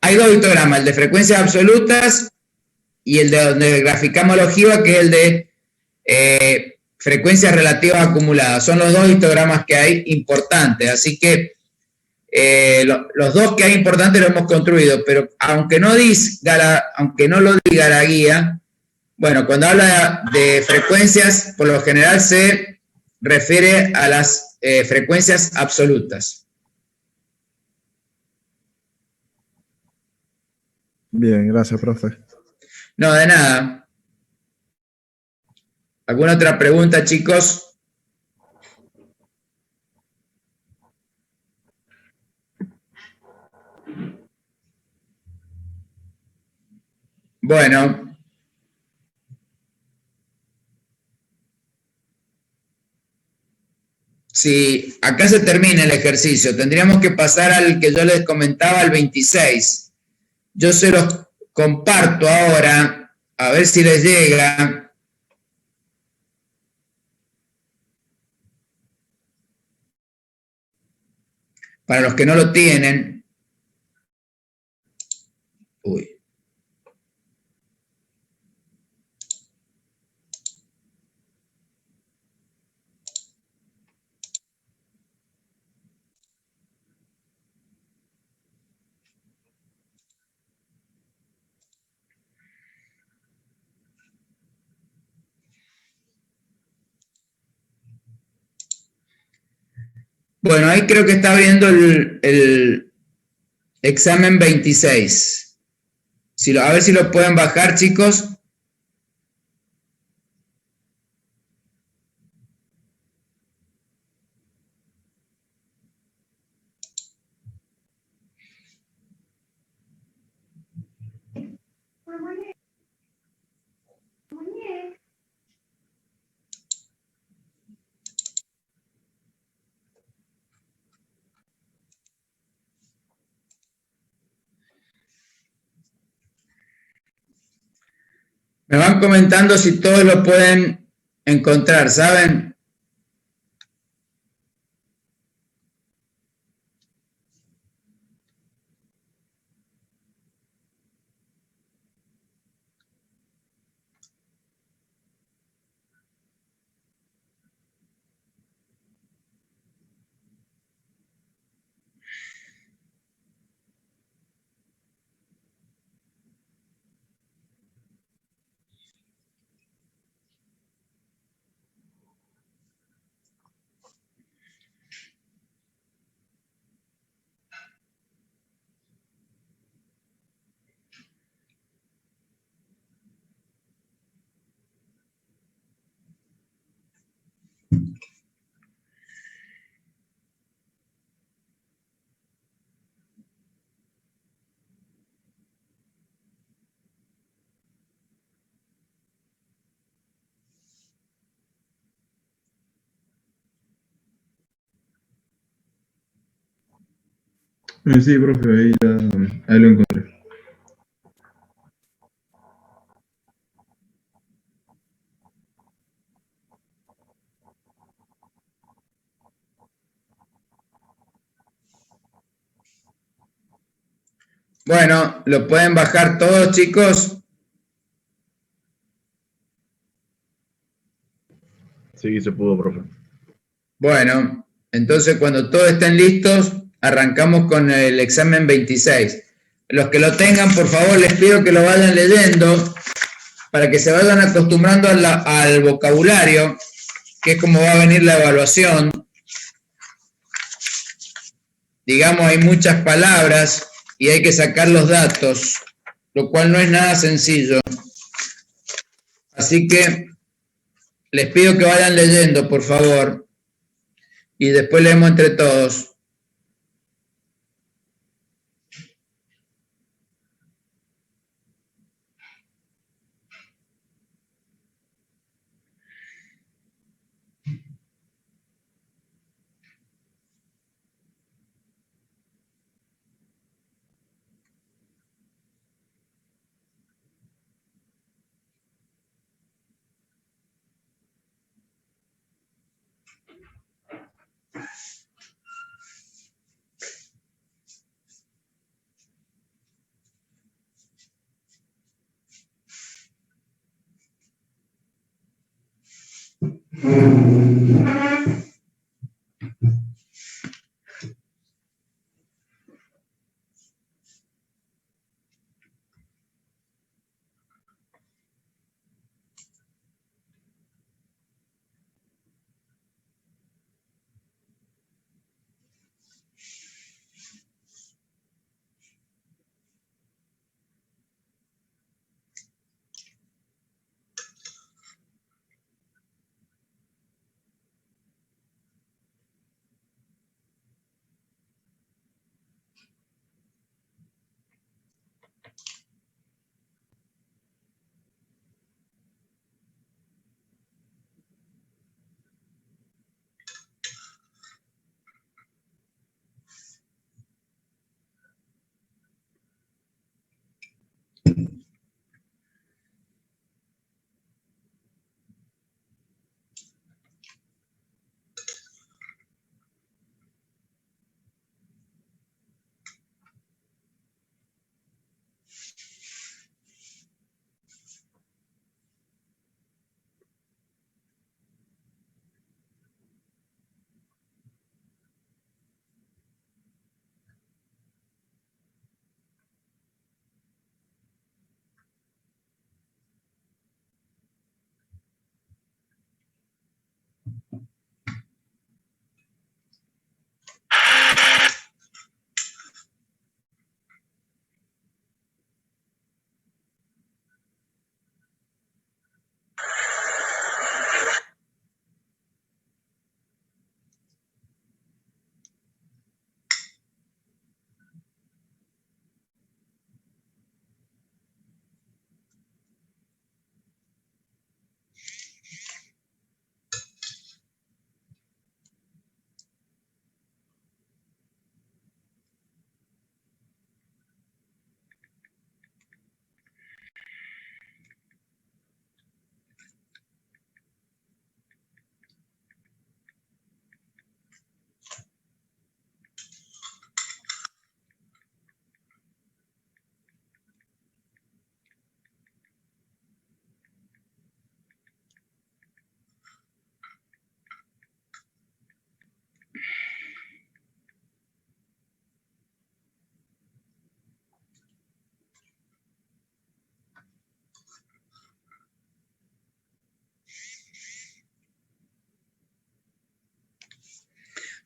hay dos histogramas, el de frecuencias absolutas y el de donde graficamos la ojiva, que es el de frecuencias relativas acumuladas. Son los dos histogramas que hay importantes. Así que los dos que hay importantes los hemos construido, pero aunque no lo diga la guía, bueno, cuando habla de frecuencias, por lo general se refiere a las frecuencias absolutas. Bien, gracias, profe. No, de nada. ¿Alguna otra pregunta, chicos? Bueno. Si acá se termina el ejercicio, tendríamos que pasar al que yo les comentaba, al 26. Yo se los comparto ahora, a ver si les llega. Para los que no lo tienen. Uy. Bueno, ahí creo que está abriendo el examen 26. A ver si lo pueden bajar, chicos. Me van comentando si todos lo pueden encontrar, ¿saben? Sí, profe, ahí lo encontré. Bueno, ¿lo pueden bajar todos, chicos? Sí, se pudo, profe. Bueno, entonces cuando todos estén listos, arrancamos con el examen 26. Los que lo tengan, por favor, les pido que lo vayan leyendo para que se vayan acostumbrando al vocabulario, que es como va a venir la evaluación. Digamos, hay muchas palabras y hay que sacar los datos, lo cual no es nada sencillo. Así que les pido que vayan leyendo, por favor, y después leemos entre todos.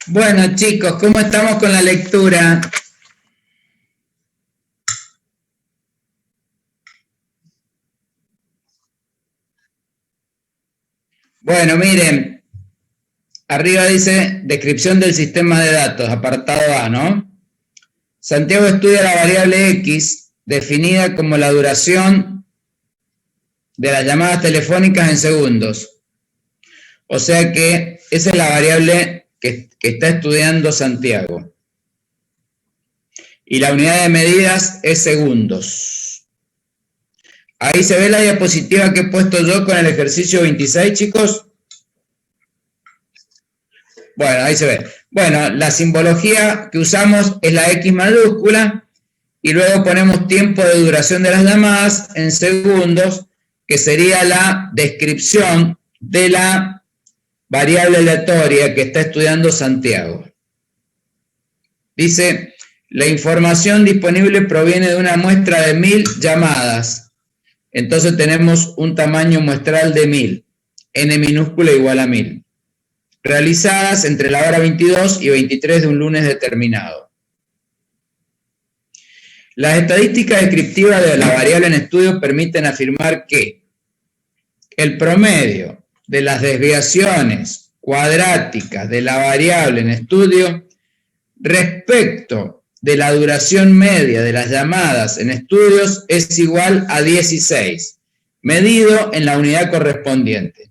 Bueno, chicos, ¿cómo estamos con la lectura? Bueno, miren, arriba dice descripción del sistema de datos, apartado A, ¿no? Santiago estudia la variable X, definida como la duración de las llamadas telefónicas en segundos. O sea que esa es la variable que está estudiando Santiago. Y la unidad de medidas es segundos. Ahí se ve la diapositiva que he puesto yo con el ejercicio 26, chicos. Bueno, ahí se ve. Bueno, la simbología que usamos es la X mayúscula y luego ponemos tiempo de duración de las llamadas en segundos, que sería la descripción de la variable aleatoria que está estudiando Santiago. Dice, la información disponible proviene de una muestra de 1000 llamadas. Entonces tenemos un tamaño muestral de 1000, n minúscula igual a 1000. Realizadas entre la hora 22 y 23 de un lunes determinado. Las estadísticas descriptivas de la variable en estudio permiten afirmar que el promedio de las desviaciones cuadráticas de la variable en estudio respecto de la duración media de las llamadas en estudios es igual a 16, medido en la unidad correspondiente.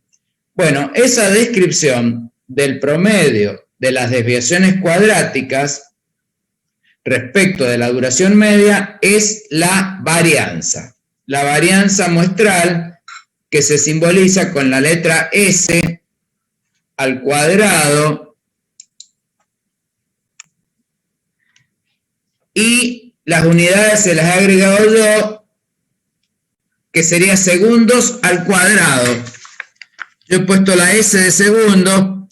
Bueno, esa descripción del promedio de las desviaciones cuadráticas respecto de la duración media es la varianza muestral, que se simboliza con la letra S al cuadrado y las unidades se las he agregado yo, que sería segundos al cuadrado. Yo he puesto la S de segundo,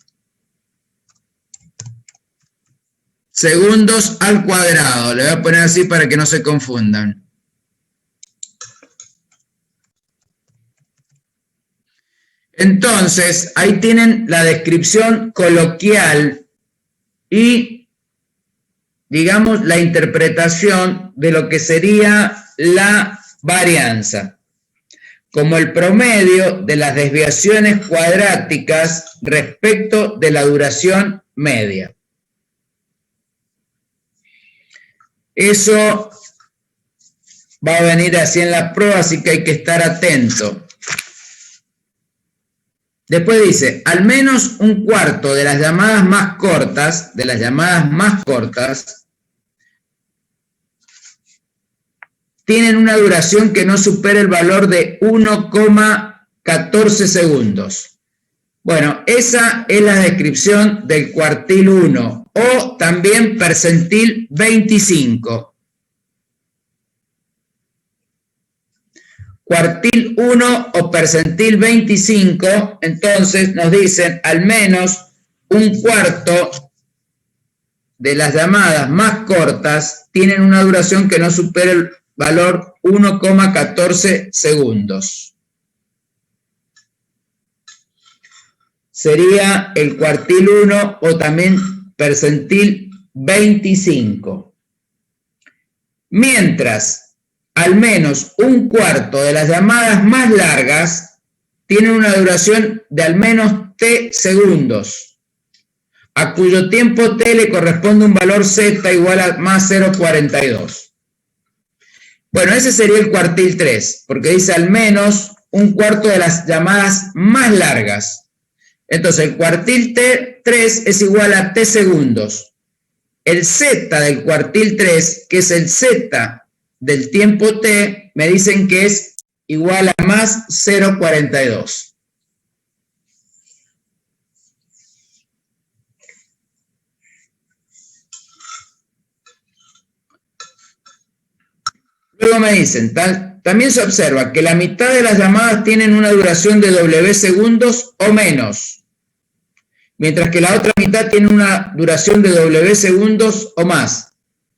segundos al cuadrado. Le voy a poner así para que no se confundan. Entonces, ahí tienen la descripción coloquial y, digamos, la interpretación de lo que sería la varianza, como el promedio de las desviaciones cuadráticas respecto de la duración media. Eso va a venir así en la prueba, así que hay que estar atento. Después dice, al menos un cuarto de las llamadas más cortas, tienen una duración que no supere el valor de 1,14 segundos. Bueno, esa es la descripción del cuartil 1 o también percentil 25. Cuartil 1 o percentil 25, entonces nos dicen al menos un cuarto de las llamadas más cortas tienen una duración que no supere el valor 1,14 segundos. Sería el cuartil 1 o también percentil 25. Mientras al menos un cuarto de las llamadas más largas tienen una duración de al menos t segundos, a cuyo tiempo t le corresponde un valor z igual a más 0,42. Bueno, ese sería el cuartil 3, porque dice al menos un cuarto de las llamadas más largas. Entonces, el cuartil 3 es igual a t segundos. El z del cuartil 3, que es el z del tiempo t, me dicen que es igual a más 0,42. Luego me dicen, también se observa que la mitad de las llamadas tienen una duración de W segundos o menos, mientras que la otra mitad tiene una duración de W segundos o más,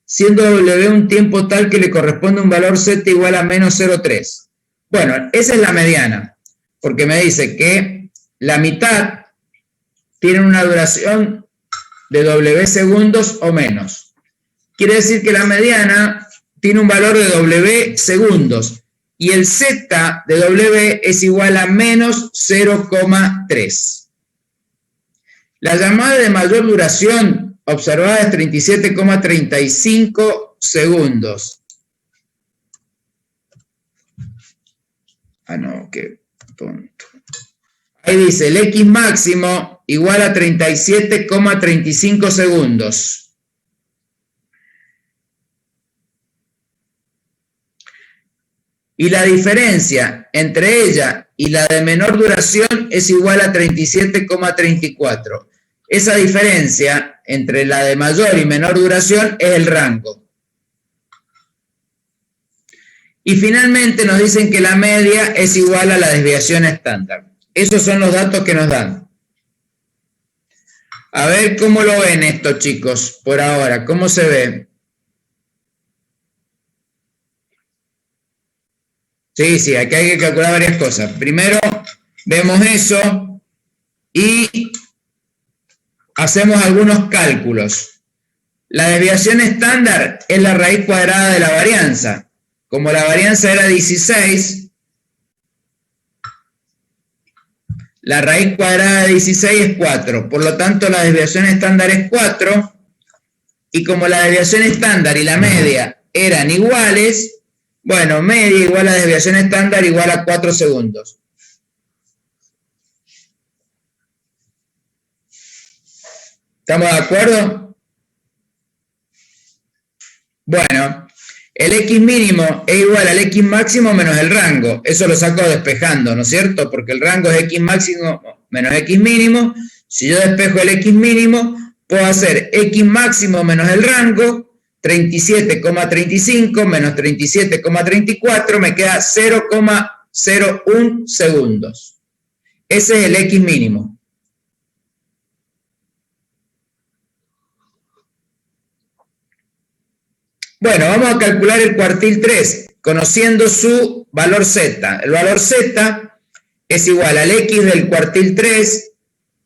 siendo W un tiempo tal que le corresponde un valor Z igual a menos 0,3. Bueno, esa es la mediana, porque me dice que la mitad tiene una duración de W segundos o menos. Quiere decir que la mediana tiene un valor de W segundos y el Z de W es igual a menos 0,3. La llamada de mayor duración observada es 37,35 segundos. Ah, no, qué tonto. Ahí dice, el X máximo igual a 37,35 segundos. Y la diferencia entre ella y la de menor duración es igual a 37,34. Esa diferencia entre la de mayor y menor duración es el rango. Y finalmente nos dicen que la media es igual a la desviación estándar. Esos son los datos que nos dan. A ver cómo lo ven esto, chicos, por ahora. ¿Cómo se ve? Sí, aquí hay que calcular varias cosas. Primero, vemos eso y hacemos algunos cálculos. La desviación estándar es la raíz cuadrada de la varianza. Como la varianza era 16, la raíz cuadrada de 16 es 4. Por lo tanto, la desviación estándar es 4. Y como la desviación estándar y la media eran iguales, bueno, media igual a desviación estándar igual a 4 segundos. ¿Estamos de acuerdo? Bueno, el X mínimo es igual al X máximo menos el rango. Eso lo saco despejando, ¿no es cierto? Porque el rango es X máximo menos X mínimo. Si yo despejo el X mínimo, puedo hacer X máximo menos el rango, 37,35 menos 37,34, me queda 0,01 segundos. Ese es el X mínimo. Bueno, vamos a calcular el cuartil 3, conociendo su valor Z. El valor Z es igual al X del cuartil 3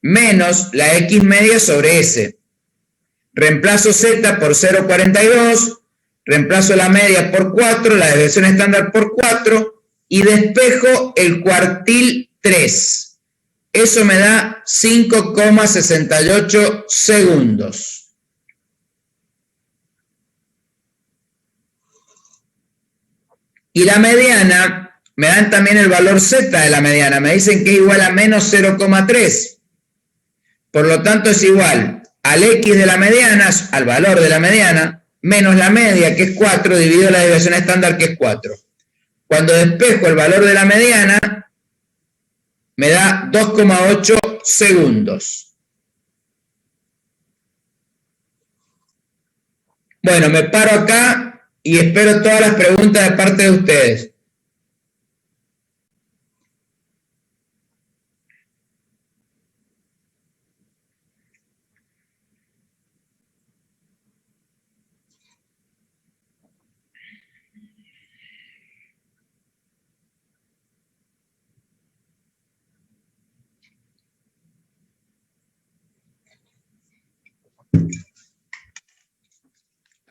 menos la X media sobre S. Reemplazo Z por 0,42, reemplazo la media por 4, la desviación estándar por 4 y despejo el cuartil 3. Eso me da 5,68 segundos. Y la mediana, me dan también el valor Z de la mediana, me dicen que es igual a menos 0,3. Por lo tanto es igual al X de la mediana, al valor de la mediana, menos la media, que es 4, dividido la desviación estándar, que es 4. Cuando despejo el valor de la mediana, me da 2,8 segundos. Bueno, me paro acá y espero todas las preguntas de parte de ustedes.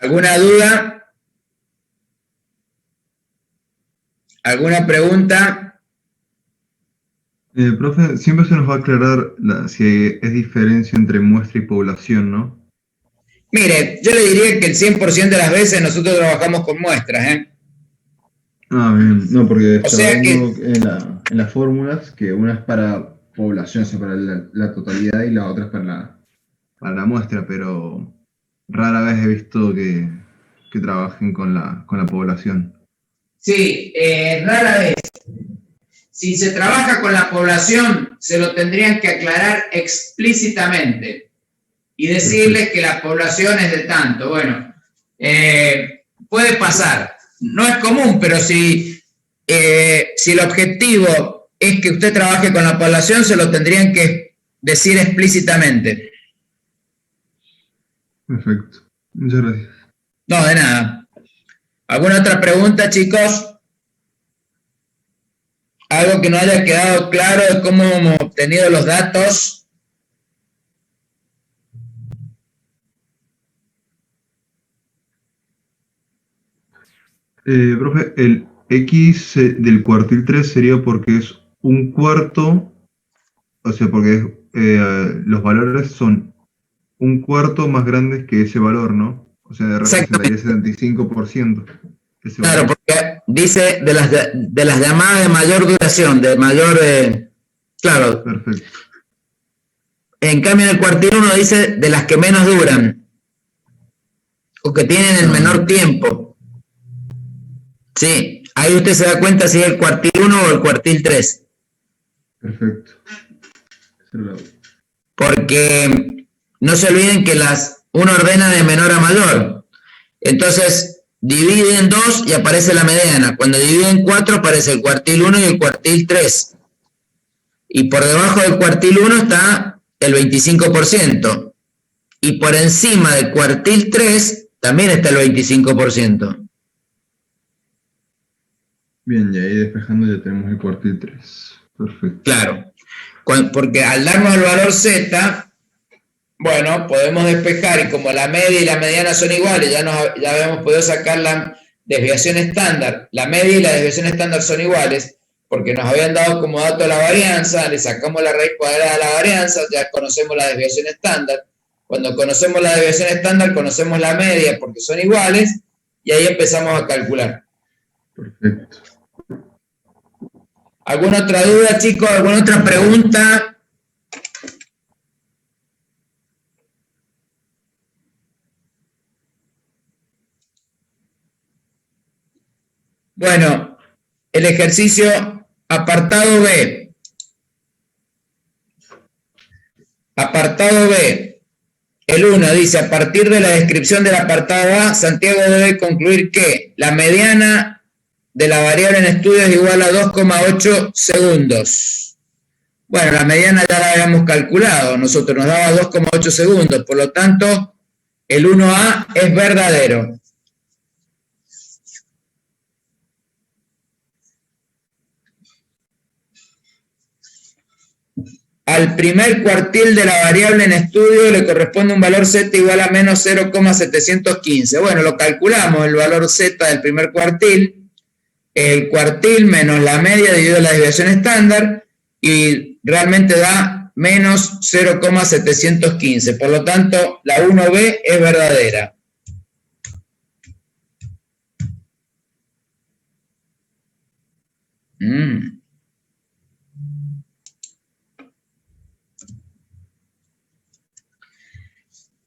¿Alguna duda? ¿Alguna pregunta? Profe, siempre se nos va a aclarar si es diferencia entre muestra y población, ¿no? Mire, yo le diría que el 100% de las veces nosotros trabajamos con muestras, ¿eh? Ah, bien. No, porque O sea que en las fórmulas que una es para población, o sea, para la totalidad, y la otra es para la muestra, pero rara vez he visto que trabajen con la población. sí, rara vez. Si se trabaja con la población, se lo tendrían que aclarar explícitamente y decirles que la población es de tanto. Bueno, puede pasar. No es común, pero si el objetivo es que usted trabaje con la población, se lo tendrían que decir explícitamente. Perfecto. Muchas gracias. No, de nada. ¿Alguna otra pregunta, chicos? ¿Algo que no haya quedado claro de cómo hemos obtenido los datos? Profe, el X del cuartil 3 sería porque es un cuarto, o sea, porque los valores son un cuarto más grandes que ese valor, ¿no? O sea, representaría el 75%. Claro, porque dice de las llamadas de mayor duración, de mayor... claro. Perfecto. En cambio, en el cuartil 1 dice de las que menos duran, o que tienen el menor tiempo. Sí, ahí usted se da cuenta si es el cuartil 1 o el cuartil 3. Perfecto. Porque no se olviden que uno ordena de menor a mayor. Entonces, divide en 2 y aparece la mediana. Cuando divide en 4 aparece el cuartil 1 y el cuartil 3. Y por debajo del cuartil 1 está el 25%. Y por encima del cuartil 3 también está el 25%. Bien, y ahí despejando ya tenemos el cuartil 3. Perfecto. Claro. Porque al darnos el valor Z, bueno, podemos despejar, y como la media y la mediana son iguales, ya habíamos podido sacar la desviación estándar. La media y la desviación estándar son iguales, porque nos habían dado como dato la varianza, le sacamos la raíz cuadrada a la varianza, ya conocemos la desviación estándar. Cuando conocemos la desviación estándar, conocemos la media, porque son iguales, y ahí empezamos a calcular. Perfecto. ¿Alguna otra duda, chicos? ¿Alguna otra pregunta? Bueno, el ejercicio apartado B. Apartado B. El 1 dice, a partir de la descripción del apartado A, Santiago debe concluir que la mediana de la variable en estudio es igual a 2,8 segundos. Bueno, la mediana ya la habíamos calculado, nosotros nos daba 2,8 segundos, por lo tanto, el 1A es verdadero. Al primer cuartil de la variable en estudio le corresponde un valor Z igual a menos 0,715. Bueno, lo calculamos, el valor Z del primer cuartil, el cuartil menos la media dividido la desviación estándar, y realmente da menos 0,715. Por lo tanto, la 1B es verdadera.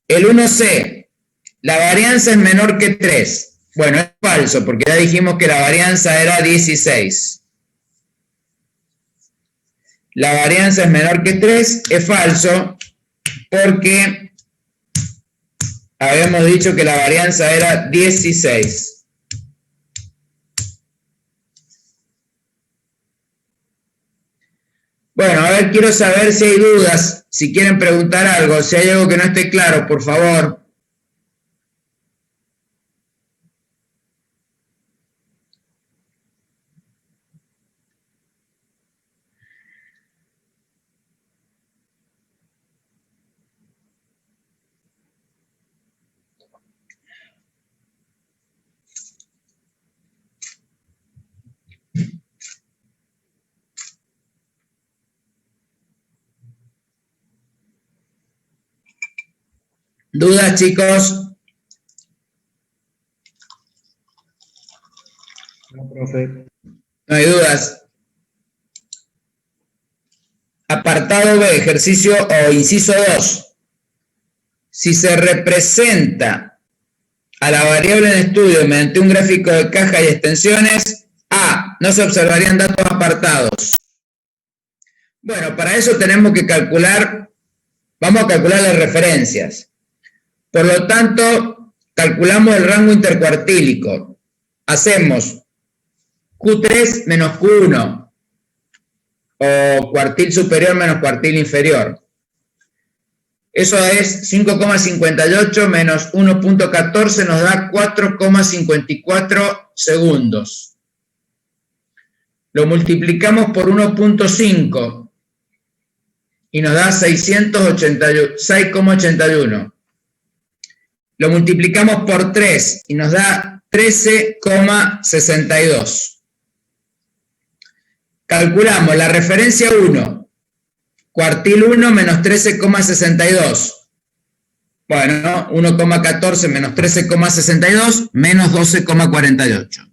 El 1C, la varianza es menor que 3. Bueno, es falso, porque ya dijimos que la varianza era 16. La varianza es menor que 3, es falso, porque habíamos dicho que la varianza era 16. Bueno, a ver, quiero saber si hay dudas, si quieren preguntar algo, si hay algo que no esté claro, por favor. ¿Dudas, chicos? No, profe. No hay dudas. Apartado B, ejercicio o inciso 2. Si se representa a la variable en estudio mediante un gráfico de caja y extensiones, A, no se observarían datos apartados. Bueno, para eso tenemos que calcular, vamos a calcular las referencias. Por lo tanto, calculamos el rango intercuartílico. Hacemos Q3 menos Q1, o cuartil superior menos cuartil inferior. Eso es 5,58 menos 1,14 nos da 4,54 segundos. Lo multiplicamos por 1,5 y nos da 6,81. Lo multiplicamos por 3 y nos da 13,62. Calculamos la referencia 1, cuartil 1 menos 13,62. Bueno, 1,14 menos 13,62 menos 12,48.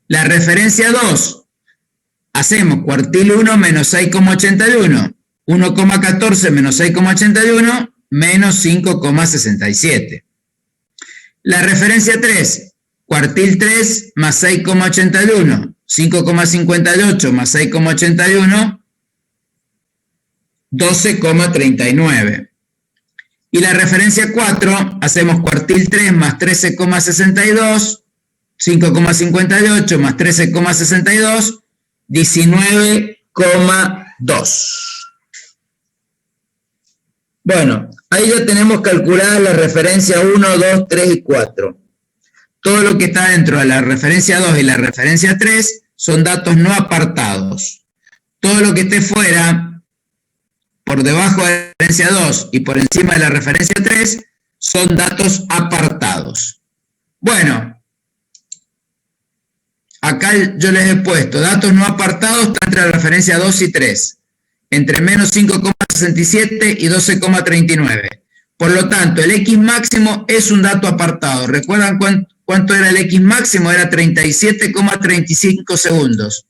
La referencia 2, hacemos cuartil 1 menos 6,81. 1,14 menos 6,81 menos 5,67. La referencia 3, cuartil 3 más 6,81. 5,58 más 6,81, 12,39. Y la referencia 4, hacemos cuartil 3 más 13,62, 5,58 más 13,62, 19,2. Bueno, ahí ya tenemos calculadas la referencia 1, 2, 3 y 4. Todo lo que está dentro de la referencia 2 y la referencia 3 son datos no apartados. Todo lo que esté fuera, por debajo de la referencia 2 y por encima de la referencia 3, son datos apartados. Bueno, acá yo les he puesto datos no apartados está entre la referencia 2 y 3, entre menos 5,67 y 12,39. Por lo tanto, el X máximo es un dato apartado. ¿Recuerdan cuánto era el X máximo? Era 37,35 segundos.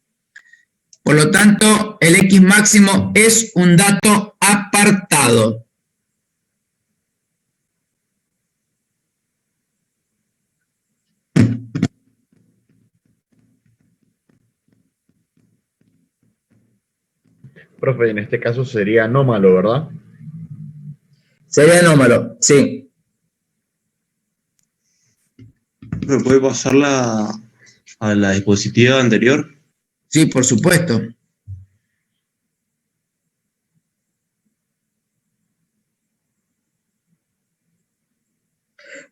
Por lo tanto, el X máximo es un dato apartado. Profe, en este caso sería anómalo, ¿verdad? Sería anómalo, sí. ¿Me puede pasar a la diapositiva anterior? Sí, por supuesto.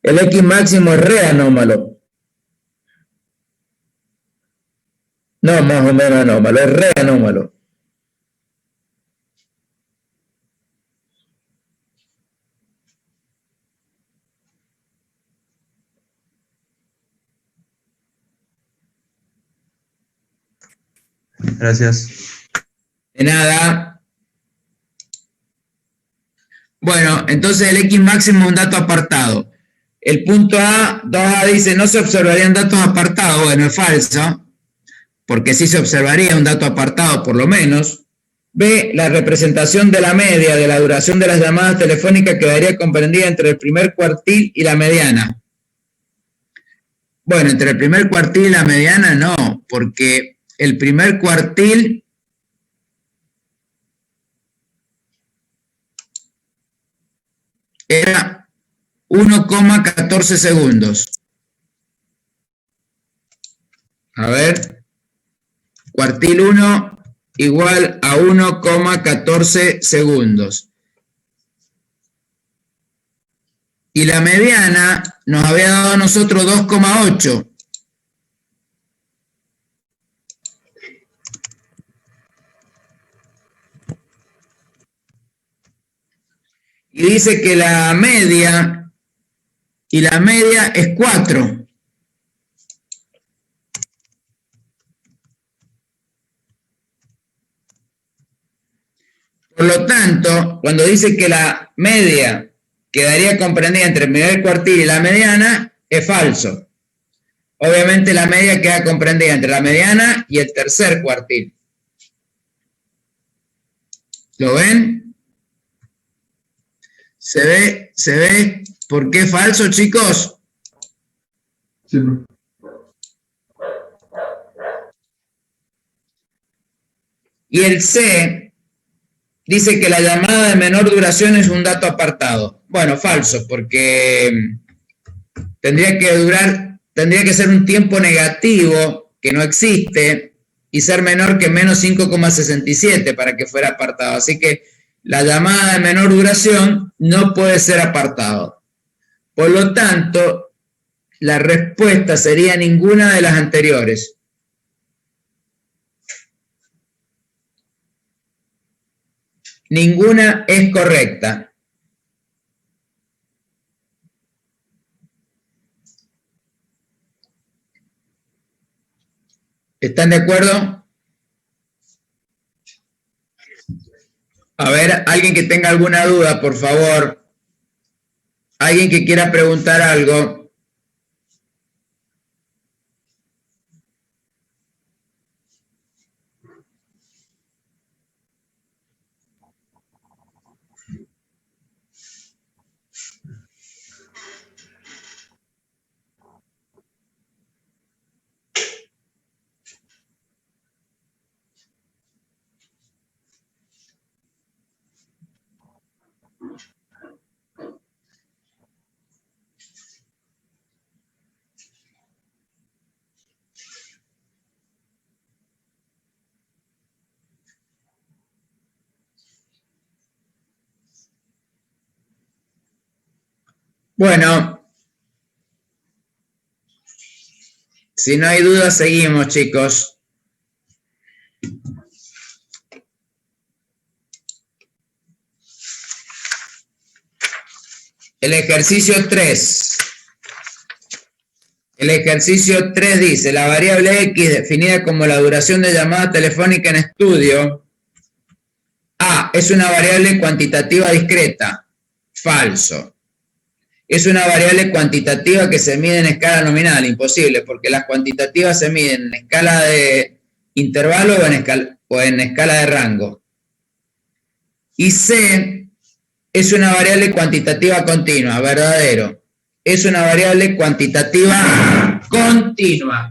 El X máximo es re anómalo. No, más o menos anómalo, es re anómalo. Gracias. De nada. Bueno, entonces el X máximo es un dato apartado. El punto A, 2A dice, no se observarían datos apartados. Bueno, es falso, porque sí se observaría un dato apartado por lo menos. B, la representación de la media de la duración de las llamadas telefónicas quedaría comprendida entre el primer cuartil y la mediana. Bueno, entre el primer cuartil y la mediana no, porque el primer cuartil era 1,14 segundos. A ver, cuartil 1 igual a 1,14 segundos. Y la mediana nos había dado a nosotros 2,8. Y dice que la media es 4. Por lo tanto, cuando dice que la media quedaría comprendida entre el primer cuartil y la mediana, es falso. Obviamente la media queda comprendida entre la mediana y el tercer cuartil. ¿Lo ven? ¿Se ve por qué es falso, chicos? Sí. Y el C dice que la llamada de menor duración es un dato apartado. Bueno, falso, porque tendría que ser un tiempo negativo que no existe y ser menor que menos 5,67 para que fuera apartado. Así que la llamada de menor duración no puede ser apartado. Por lo tanto, la respuesta sería ninguna de las anteriores. Ninguna es correcta. ¿Están de acuerdo? A ver, alguien que tenga alguna duda, por favor. Alguien que quiera preguntar algo. Bueno, si no hay duda, seguimos, chicos. El ejercicio 3. El ejercicio 3 dice, la variable X definida como la duración de llamada telefónica en estudio. A, es una variable cuantitativa discreta. Falso. Es una variable cuantitativa que se mide en escala nominal. Imposible, porque las cuantitativas se miden en escala de intervalo o en escala de rango. Y C, es una variable cuantitativa continua. Verdadero. Es una variable cuantitativa continua.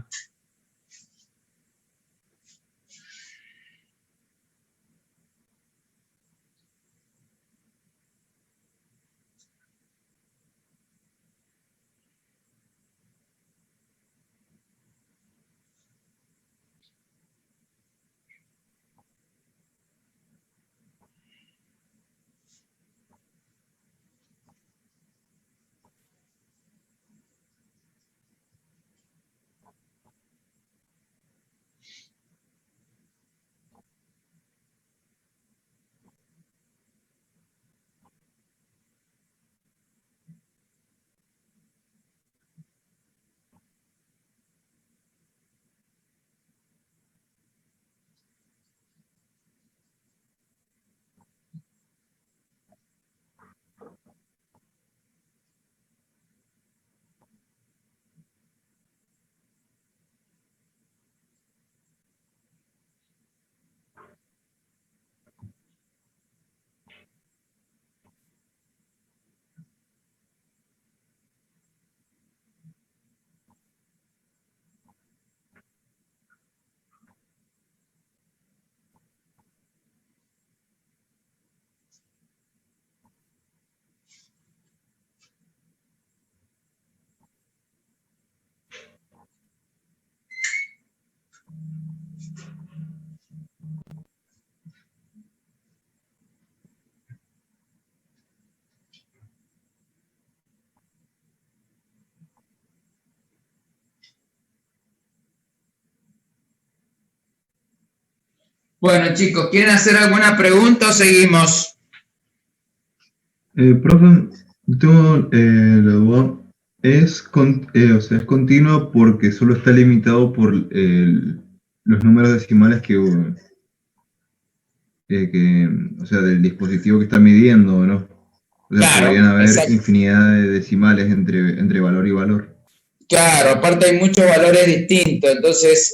Bueno, chicos, ¿quieren hacer alguna pregunta o seguimos? Profe, tengo la duda. ¿Es continuo porque solo está limitado por los números decimales o sea, del dispositivo que está midiendo, ¿no? O sea, Claro, podrían haber exacto. infinidad de decimales entre valor y valor. Claro, aparte hay muchos valores distintos, entonces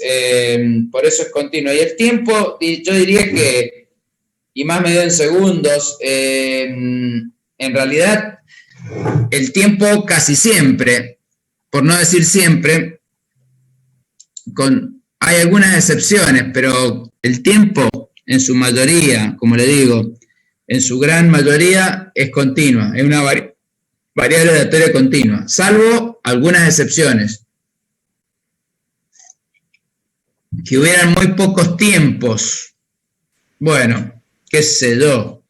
por eso es continuo. Y el tiempo, yo diría que, y más medido en segundos, en realidad el tiempo casi siempre, por no decir siempre, hay algunas excepciones, pero el tiempo en su mayoría, como le digo, en su gran mayoría es continua, es una variable aleatoria continua, salvo algunas excepciones. Que hubieran muy pocos tiempos, bueno, qué sé yo,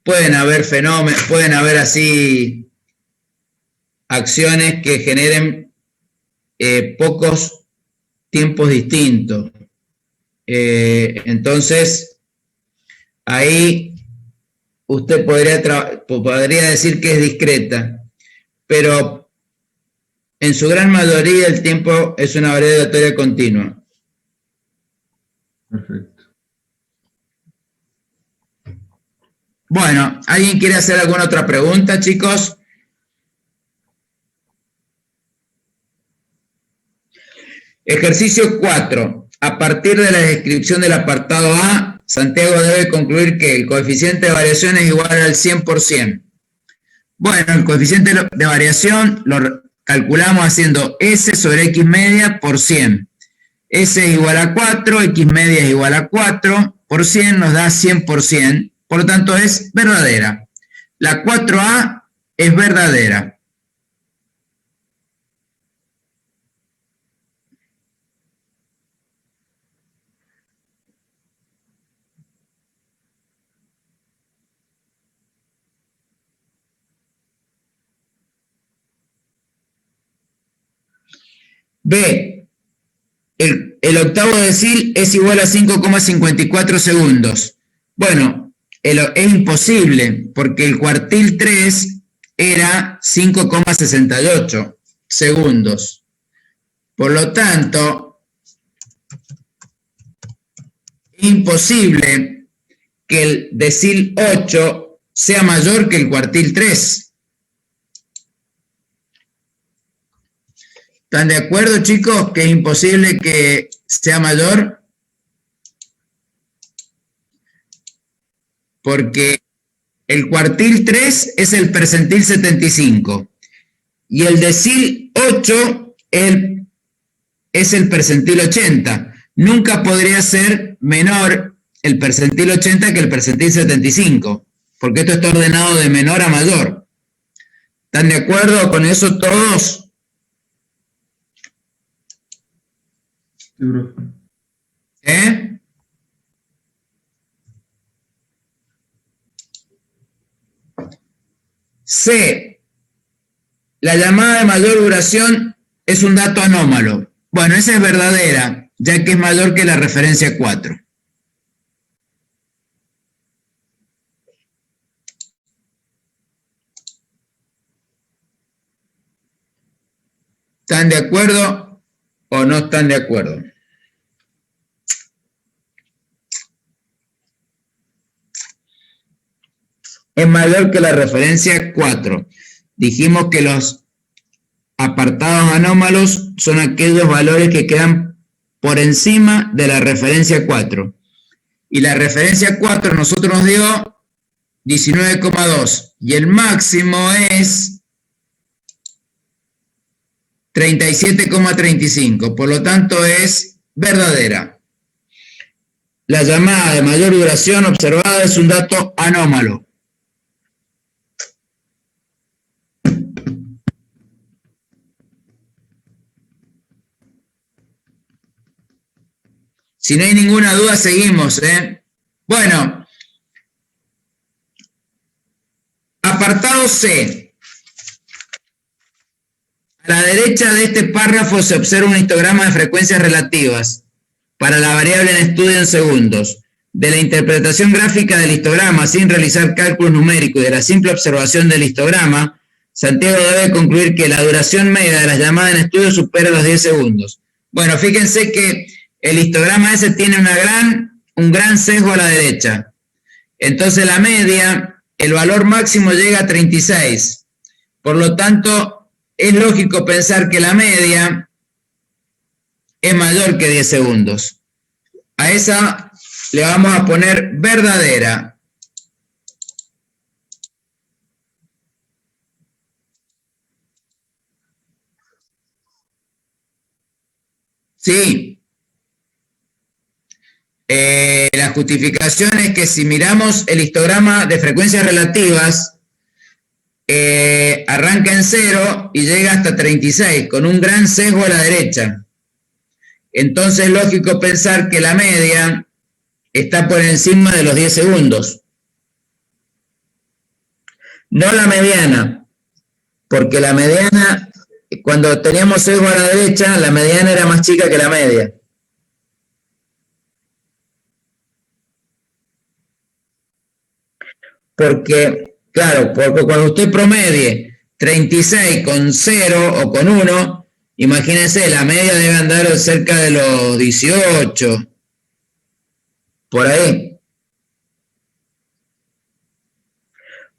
pueden haber fenómenos, pueden haber así acciones que generen pocos tiempos distintos. Entonces, ahí usted podría decir que es discreta, pero en su gran mayoría el tiempo es una variable aleatoria continua. Perfecto. Bueno, ¿alguien quiere hacer alguna otra pregunta, chicos? Ejercicio 4. A partir de la descripción del apartado A, Santiago debe concluir que el coeficiente de variación es igual al 100%. Bueno, el coeficiente de variación lo calculamos haciendo S sobre X media por 100. S es igual a 4, X media es igual a 4, por 100 nos da 100%, por lo tanto es verdadera. La 4A es verdadera. B. El octavo decil es igual a 5,54 segundos. Bueno, es imposible, porque el cuartil 3 era 5,68 segundos. Por lo tanto, es imposible que el decil 8 sea mayor que el cuartil 3. ¿Están de acuerdo, chicos, que es imposible que sea mayor? Porque el cuartil 3 es el percentil 75 y el decil 8 es el percentil 80. Nunca podría ser menor el percentil 80 que el percentil 75, porque esto está ordenado de menor a mayor. ¿Están de acuerdo con eso todos? Sí, profe. ¿Eh? C. La llamada de mayor duración es un dato anómalo. Bueno, esa es verdadera, ya que es mayor que la referencia 4. ¿Están de acuerdo o no están de acuerdo? Es mayor que la referencia 4. Dijimos que los apartados anómalos son aquellos valores que quedan por encima de la referencia 4. Y la referencia 4 nosotros nos dio 19,2. Y el máximo es 37,35. Por lo tanto es verdadera. La llamada de mayor duración observada es un dato anómalo. Si no hay ninguna duda, seguimos, ¿eh? Bueno. Apartado C. A la derecha de este párrafo se observa un histograma de frecuencias relativas para la variable en estudio en segundos. De la interpretación gráfica del histograma sin realizar cálculos numéricos y de la simple observación del histograma, Santiago debe concluir que la duración media de las llamadas en estudio supera los 10 segundos. Bueno, fíjense que el histograma ese tiene un gran sesgo a la derecha. Entonces la media, el valor máximo llega a 36. Por lo tanto, es lógico pensar que la media es mayor que 10 segundos. A esa le vamos a poner verdadera. Sí. La justificación es que si miramos el histograma de frecuencias relativas, arranca en 0 y llega hasta 36, con un gran sesgo a la derecha. Entonces es lógico pensar que la media está por encima de los 10 segundos. No la mediana, porque la mediana, cuando teníamos sesgo a la derecha, la mediana era más chica que la media. Porque, claro, porque cuando usted promedie 36 con 0 o con 1, imagínense, la media debe andar cerca de los 18. por ahí.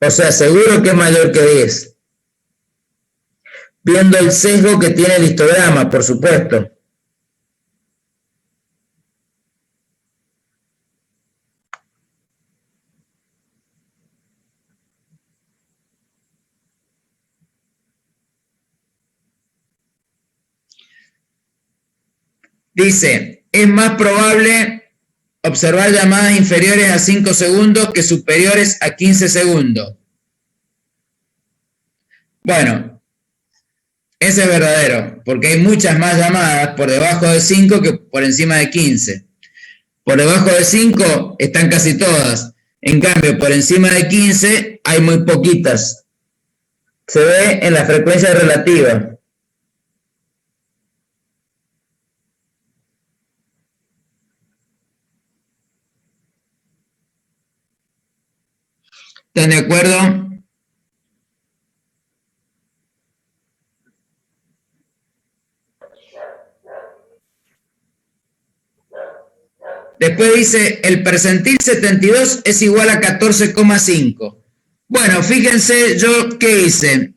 O sea, seguro que es mayor que 10. Viendo el sesgo que tiene el histograma, por supuesto. Dice, es más probable observar llamadas inferiores a 5 segundos que superiores a 15 segundos. Bueno, eso es verdadero, porque hay muchas más llamadas por debajo de 5 que por encima de 15. Por debajo de 5 están casi todas. En cambio, por encima de 15 hay muy poquitas. Se ve en la frecuencia relativa. ¿Están de acuerdo? Después dice, el percentil 72 es igual a 14,5. Bueno, fíjense yo qué hice.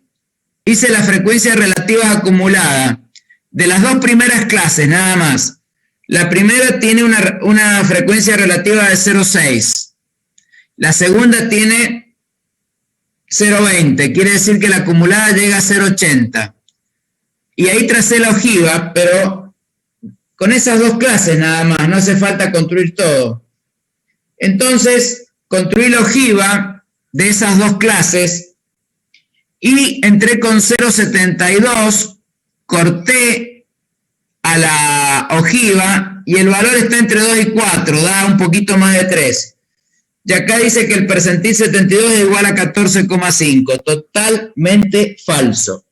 Hice la frecuencia relativa acumulada de las dos primeras clases, nada más. La primera tiene una frecuencia relativa de 0,6. La segunda tiene 0,20. Quiere decir que la acumulada llega a 0,80. Y ahí tracé la ojiva, pero con esas dos clases nada más, no hace falta construir todo. Entonces, construí la ojiva de esas dos clases y entré con 0,72, corté a la ojiva y el valor está entre 2 y 4, da un poquito más de 3. Y acá dice que el percentil 72 es igual a 14,5, totalmente falso.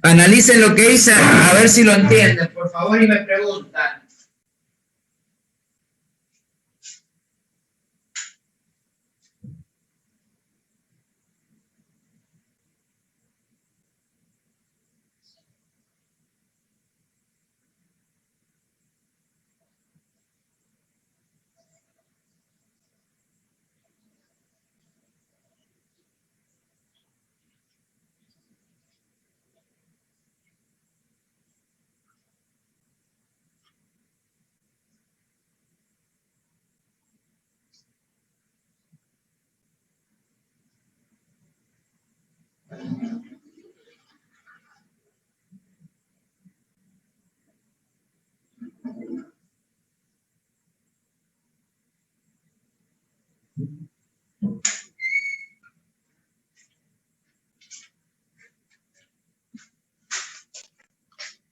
Analicen lo que hice, a ver si lo entienden, por favor, y me preguntan.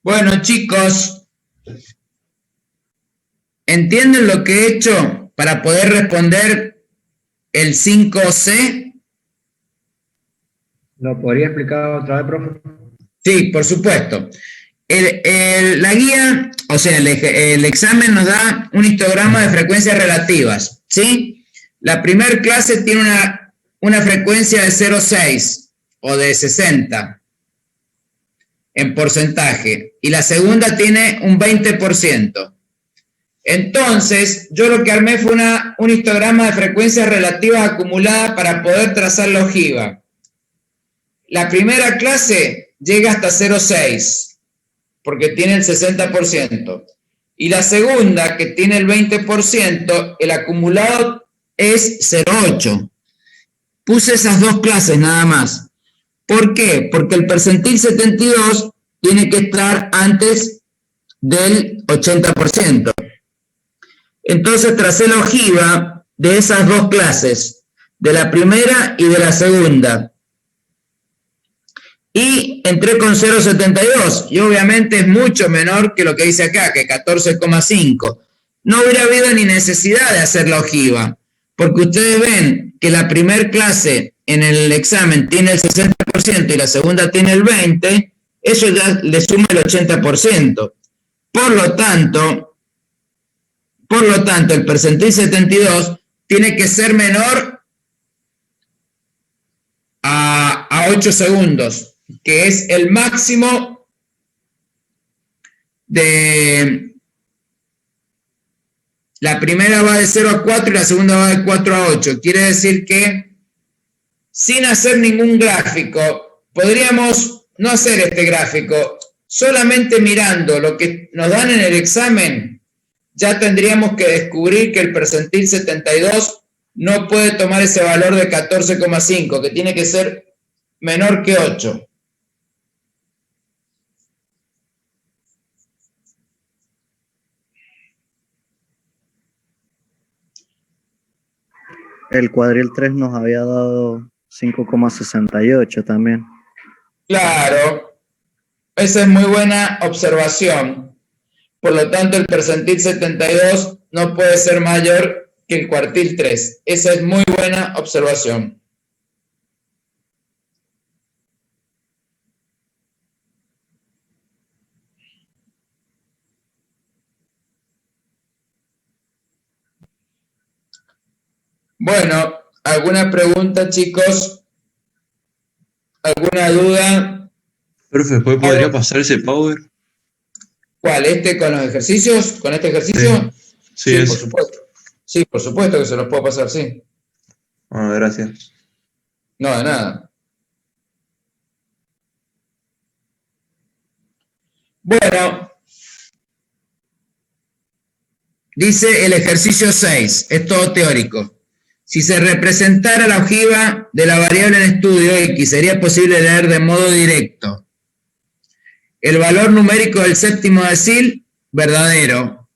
Bueno, chicos, ¿entienden lo que he hecho para poder responder el 5C? ¿Lo podría explicar otra vez, profe? Sí, por supuesto. La guía, o sea, el examen nos da un histograma de frecuencias relativas, ¿sí? La primera clase tiene una frecuencia de 0,6 o de 60 en porcentaje, y la segunda tiene un 20%. Entonces, yo lo que armé fue un histograma de frecuencias relativas acumuladas para poder trazar la ojiva. La primera clase llega hasta 0,6, porque tiene el 60%. Y la segunda, que tiene el 20%, el acumulado es 0,8. Puse esas dos clases nada más. ¿Por qué? Porque el percentil 72 tiene que estar antes del 80%. Entonces tracé la ojiva de esas dos clases, de la primera y de la segunda. Y entré con 0,72, y obviamente es mucho menor que lo que dice acá, que 14,5. No hubiera habido ni necesidad de hacer la ojiva, porque ustedes ven que la primera clase en el examen tiene el 60% y la segunda tiene el 20%, eso ya le suma el 80%. Por lo tanto, el percentil 72 tiene que ser menor a 8 segundos, que es el máximo de la primera va de 0 a 4 y la segunda va de 4 a 8. Quiere decir que sin hacer ningún gráfico, podríamos no hacer este gráfico, solamente mirando lo que nos dan en el examen, ya tendríamos que descubrir que el percentil 72 no puede tomar ese valor de 14,5, que tiene que ser menor que 8. El cuadril 3 nos había dado 5,68 también. Claro, esa es muy buena observación. Por lo tanto, el percentil 72 no puede ser mayor que el cuartil 3. Esa es muy buena observación. Bueno, ¿alguna pregunta, chicos? ¿Alguna duda? Profe, ¿después podría pasar ese power? ¿Cuál? ¿Este con los ejercicios? ¿Con este ejercicio? Sí, por supuesto. Sí, por supuesto que se los puedo pasar, sí. Bueno, gracias. No, de nada. Bueno, dice el ejercicio 6, es todo teórico. Si se representara la ojiva de la variable en estudio X, sería posible leer de modo directo el valor numérico del séptimo decil, verdadero.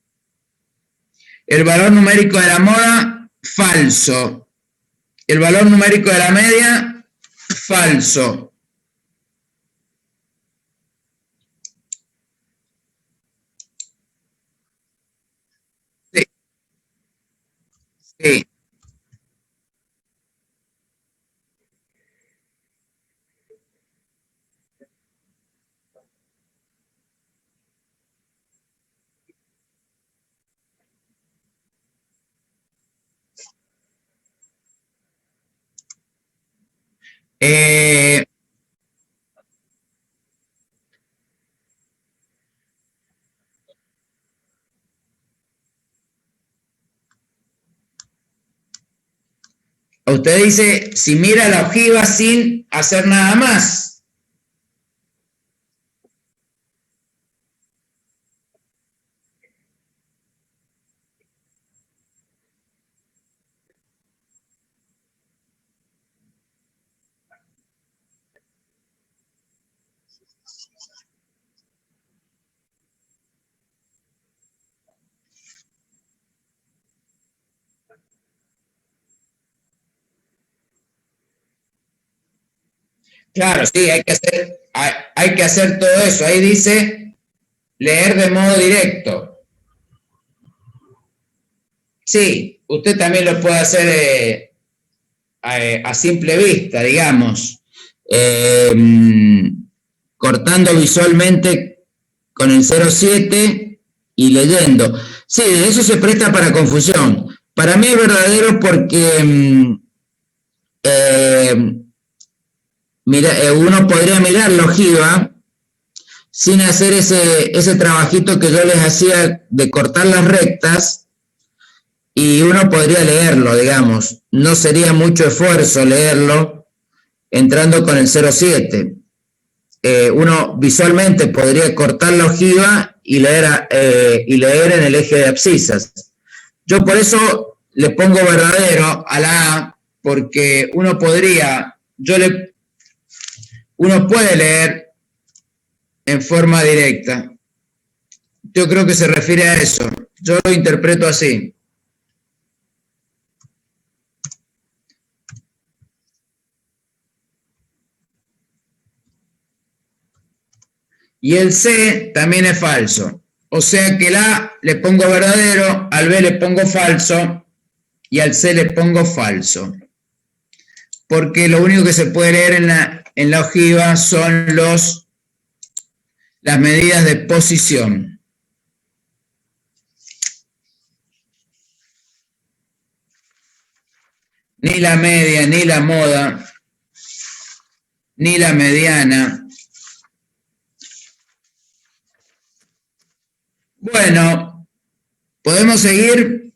El valor numérico de la moda, falso. El valor numérico de la media, falso. Sí. Sí. Usted dice, si mira la ojiva sin hacer nada más. Claro, sí, hay que hacer todo eso. Ahí dice leer de modo directo. Sí, usted también lo puede hacer a simple vista, digamos, cortando visualmente con el 0,7 y leyendo. Sí, eso se presta para confusión. Para mí es verdadero porque uno podría mirar la ojiva sin hacer ese trabajito que yo les hacía de cortar las rectas, y uno podría leerlo, digamos. No sería mucho esfuerzo leerlo entrando con el 0,7. Uno visualmente podría cortar la ojiva y leer en el eje de abscisas. Yo por eso le pongo verdadero a la A, porque uno puede leer en forma directa. Yo creo que se refiere a eso. Yo lo interpreto así. Y el C también es falso. O sea que al A le pongo verdadero, al B le pongo falso y al C le pongo falso. Porque lo único que se puede leer en la ojiva son las medidas de posición. Ni la media, ni la moda, ni la mediana. Bueno, ¿podemos seguir?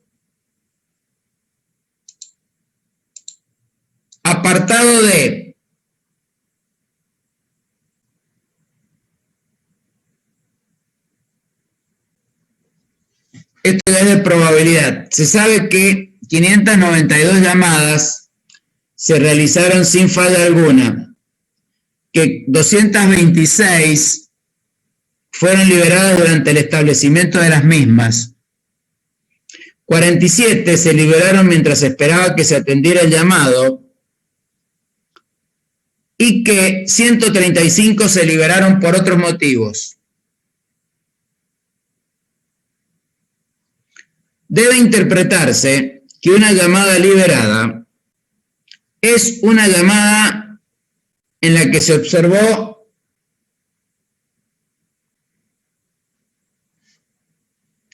Esto ya es de probabilidad. Se sabe que 592 llamadas se realizaron sin falla alguna, que 226 fueron liberadas durante el establecimiento de las mismas, 47 se liberaron mientras se esperaba que se atendiera el llamado y que 135 se liberaron por otros motivos. Debe interpretarse que una llamada liberada es una llamada en la que se observó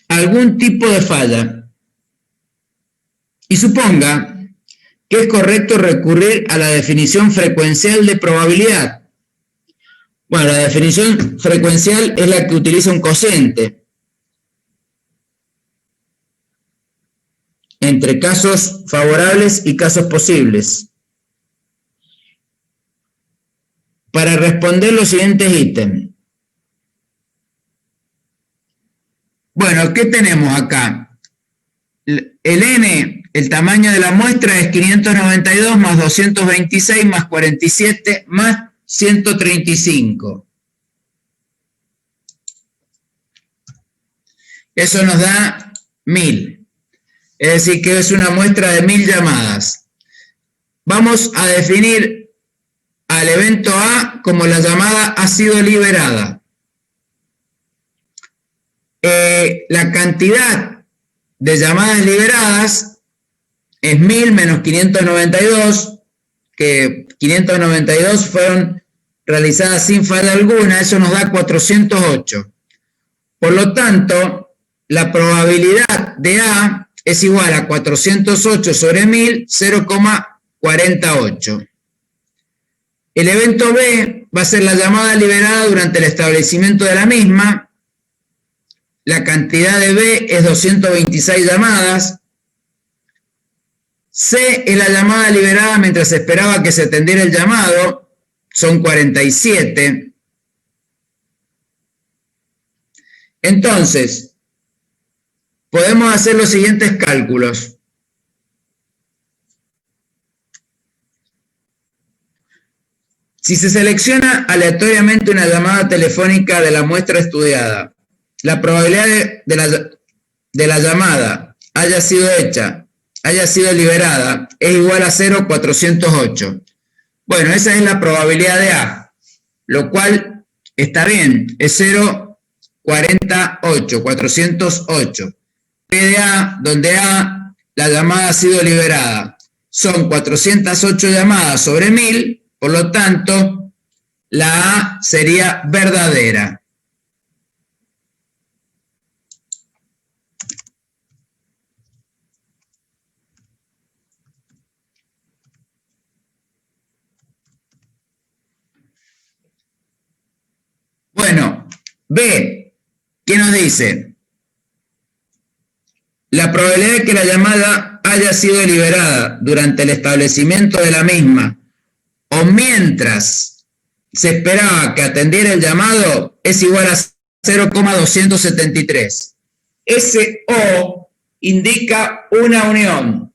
algún tipo de falla y suponga que es correcto recurrir a la definición frecuencial de probabilidad. Bueno, la definición frecuencial es la que utiliza un cociente entre casos favorables y casos posibles. Para responder los siguientes ítems. Bueno, ¿qué tenemos acá? El N, el tamaño de la muestra es 592 más 226 más 47 más 135. Eso nos da 1000. Es decir, que es una muestra de 1000 llamadas. Vamos a definir al evento A como la llamada ha sido liberada. La cantidad de llamadas liberadas es 1000 menos 592, que 592 fueron realizadas sin falla alguna, eso nos da 408. Por lo tanto, la probabilidad de A es igual a 408 sobre 1000, 0,48. El evento B va a ser la llamada liberada durante el establecimiento de la misma. La cantidad de B es 226 llamadas. C es la llamada liberada mientras se esperaba que se atendiera el llamado. Son 47. Entonces, podemos hacer los siguientes cálculos. Si se selecciona aleatoriamente una llamada telefónica de la muestra estudiada, la probabilidad de la llamada haya sido liberada, es igual a 0,408. Bueno, esa es la probabilidad de A, lo cual está bien, es 0,48, 408. P de A, donde A, la llamada ha sido liberada, son 408 llamadas sobre 1000, por lo tanto, la A sería verdadera. Bueno, B, ¿qué nos dice? La probabilidad de que la llamada haya sido liberada durante el establecimiento de la misma o mientras se esperaba que atendiera el llamado es igual a 0,273. Ese O indica una unión.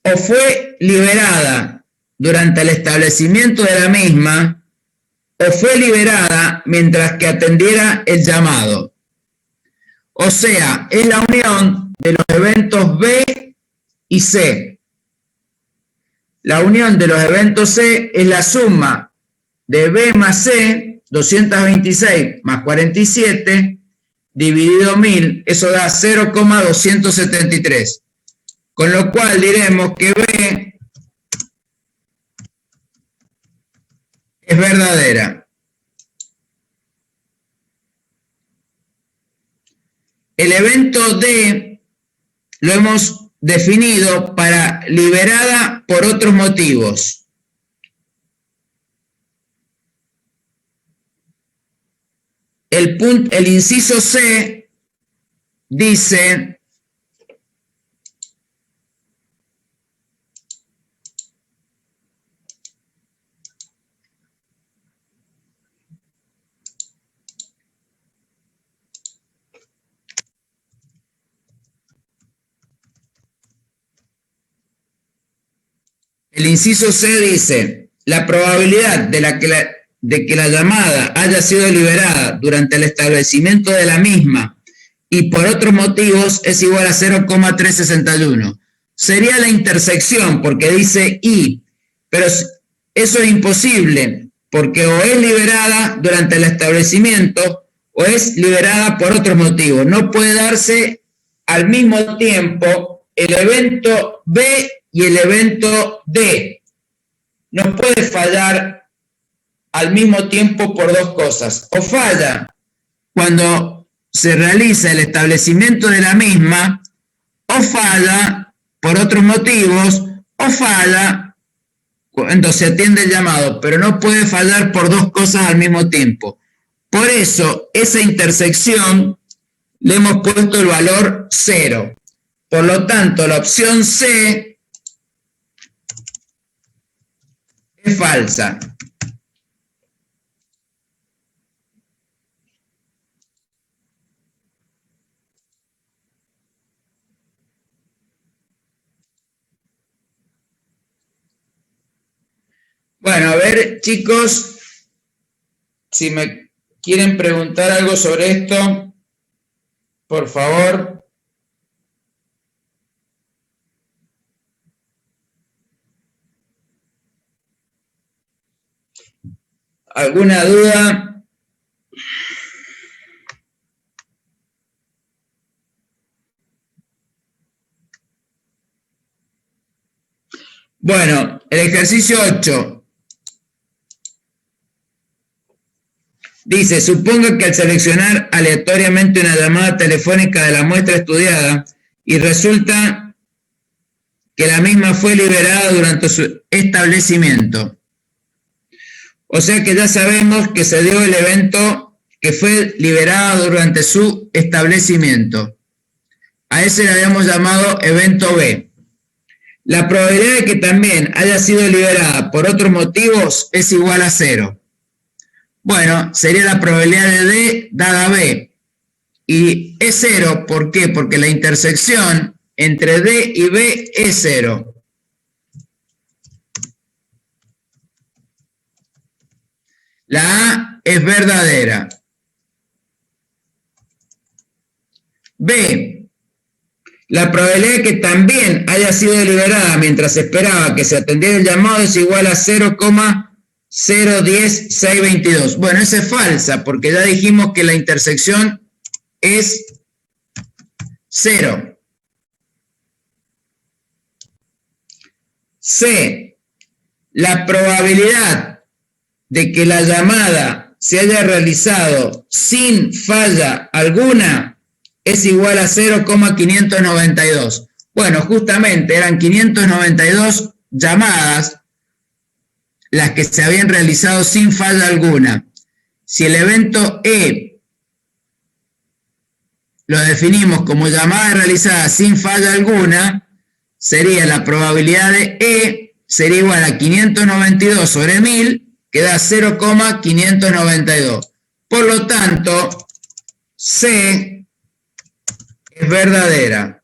O fue liberada durante el establecimiento de la misma o fue liberada mientras que atendiera el llamado. O sea, es la unión de los eventos B y C. La unión de los eventos C es la suma de B más C, 226 más 47, dividido 1000, eso da 0,273. Con lo cual diremos que B es verdadera. El evento D lo hemos definido para liberada por otros motivos. El inciso C dice El inciso C dice, la probabilidad de que la llamada haya sido liberada durante el establecimiento de la misma y por otros motivos es igual a 0,361. Sería la intersección, porque dice y, pero eso es imposible, porque o es liberada durante el establecimiento o es liberada por otros motivos. No puede darse al mismo tiempo el evento B y el evento D. No puede fallar al mismo tiempo por dos cosas. O falla cuando se realiza el establecimiento de la misma, o falla por otros motivos, o falla cuando se atiende el llamado, pero no puede fallar por dos cosas al mismo tiempo. Por eso, esa intersección le hemos puesto el valor 0. Por lo tanto, la opción C es falsa. Bueno, a ver, chicos, si me quieren preguntar algo sobre esto, por favor. ¿Alguna duda? Bueno, el ejercicio 8. Dice, suponga que al seleccionar aleatoriamente una llamada telefónica de la muestra estudiada y resulta que la misma fue liberada durante su establecimiento. O sea que ya sabemos que se dio el evento que fue liberado durante su establecimiento. A ese le habíamos llamado evento B. La probabilidad de que también haya sido liberada por otros motivos es igual a 0. Bueno, sería la probabilidad de D dada B. Y es 0, ¿por qué? Porque la intersección entre D y B es 0. La A es verdadera. B. La probabilidad de que también haya sido liberada mientras se esperaba que se atendiera el llamado es igual a 0,010622. Bueno, esa es falsa, porque ya dijimos que la intersección es 0. C. La probabilidad de que la llamada se haya realizado sin falla alguna es igual a 0,592. Bueno, justamente eran 592 llamadas las que se habían realizado sin falla alguna. Si el evento E lo definimos como llamada realizada sin falla alguna, sería la probabilidad de E sería igual a 592 sobre 1000, que da 0,592. Por lo tanto, C es verdadera.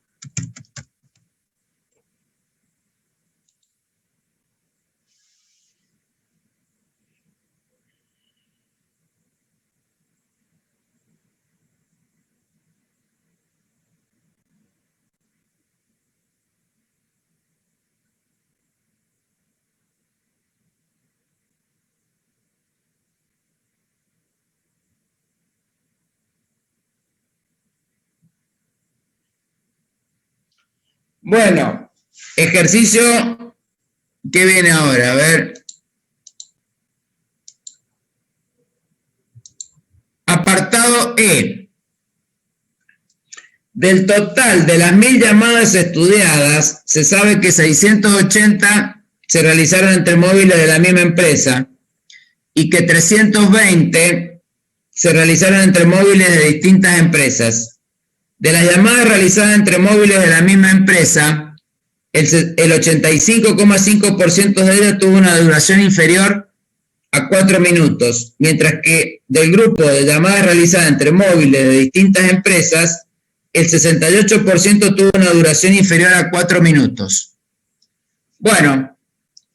Bueno, ejercicio, ¿qué viene ahora? A ver. Apartado E. Del total de las 1000 llamadas estudiadas, se sabe que 680 se realizaron entre móviles de la misma empresa y que 320 se realizaron entre móviles de distintas empresas. De las llamadas realizadas entre móviles de la misma empresa, el 85,5% de ellas tuvo una duración inferior a 4 minutos, mientras que del grupo de llamadas realizadas entre móviles de distintas empresas, el 68% tuvo una duración inferior a 4 minutos. Bueno,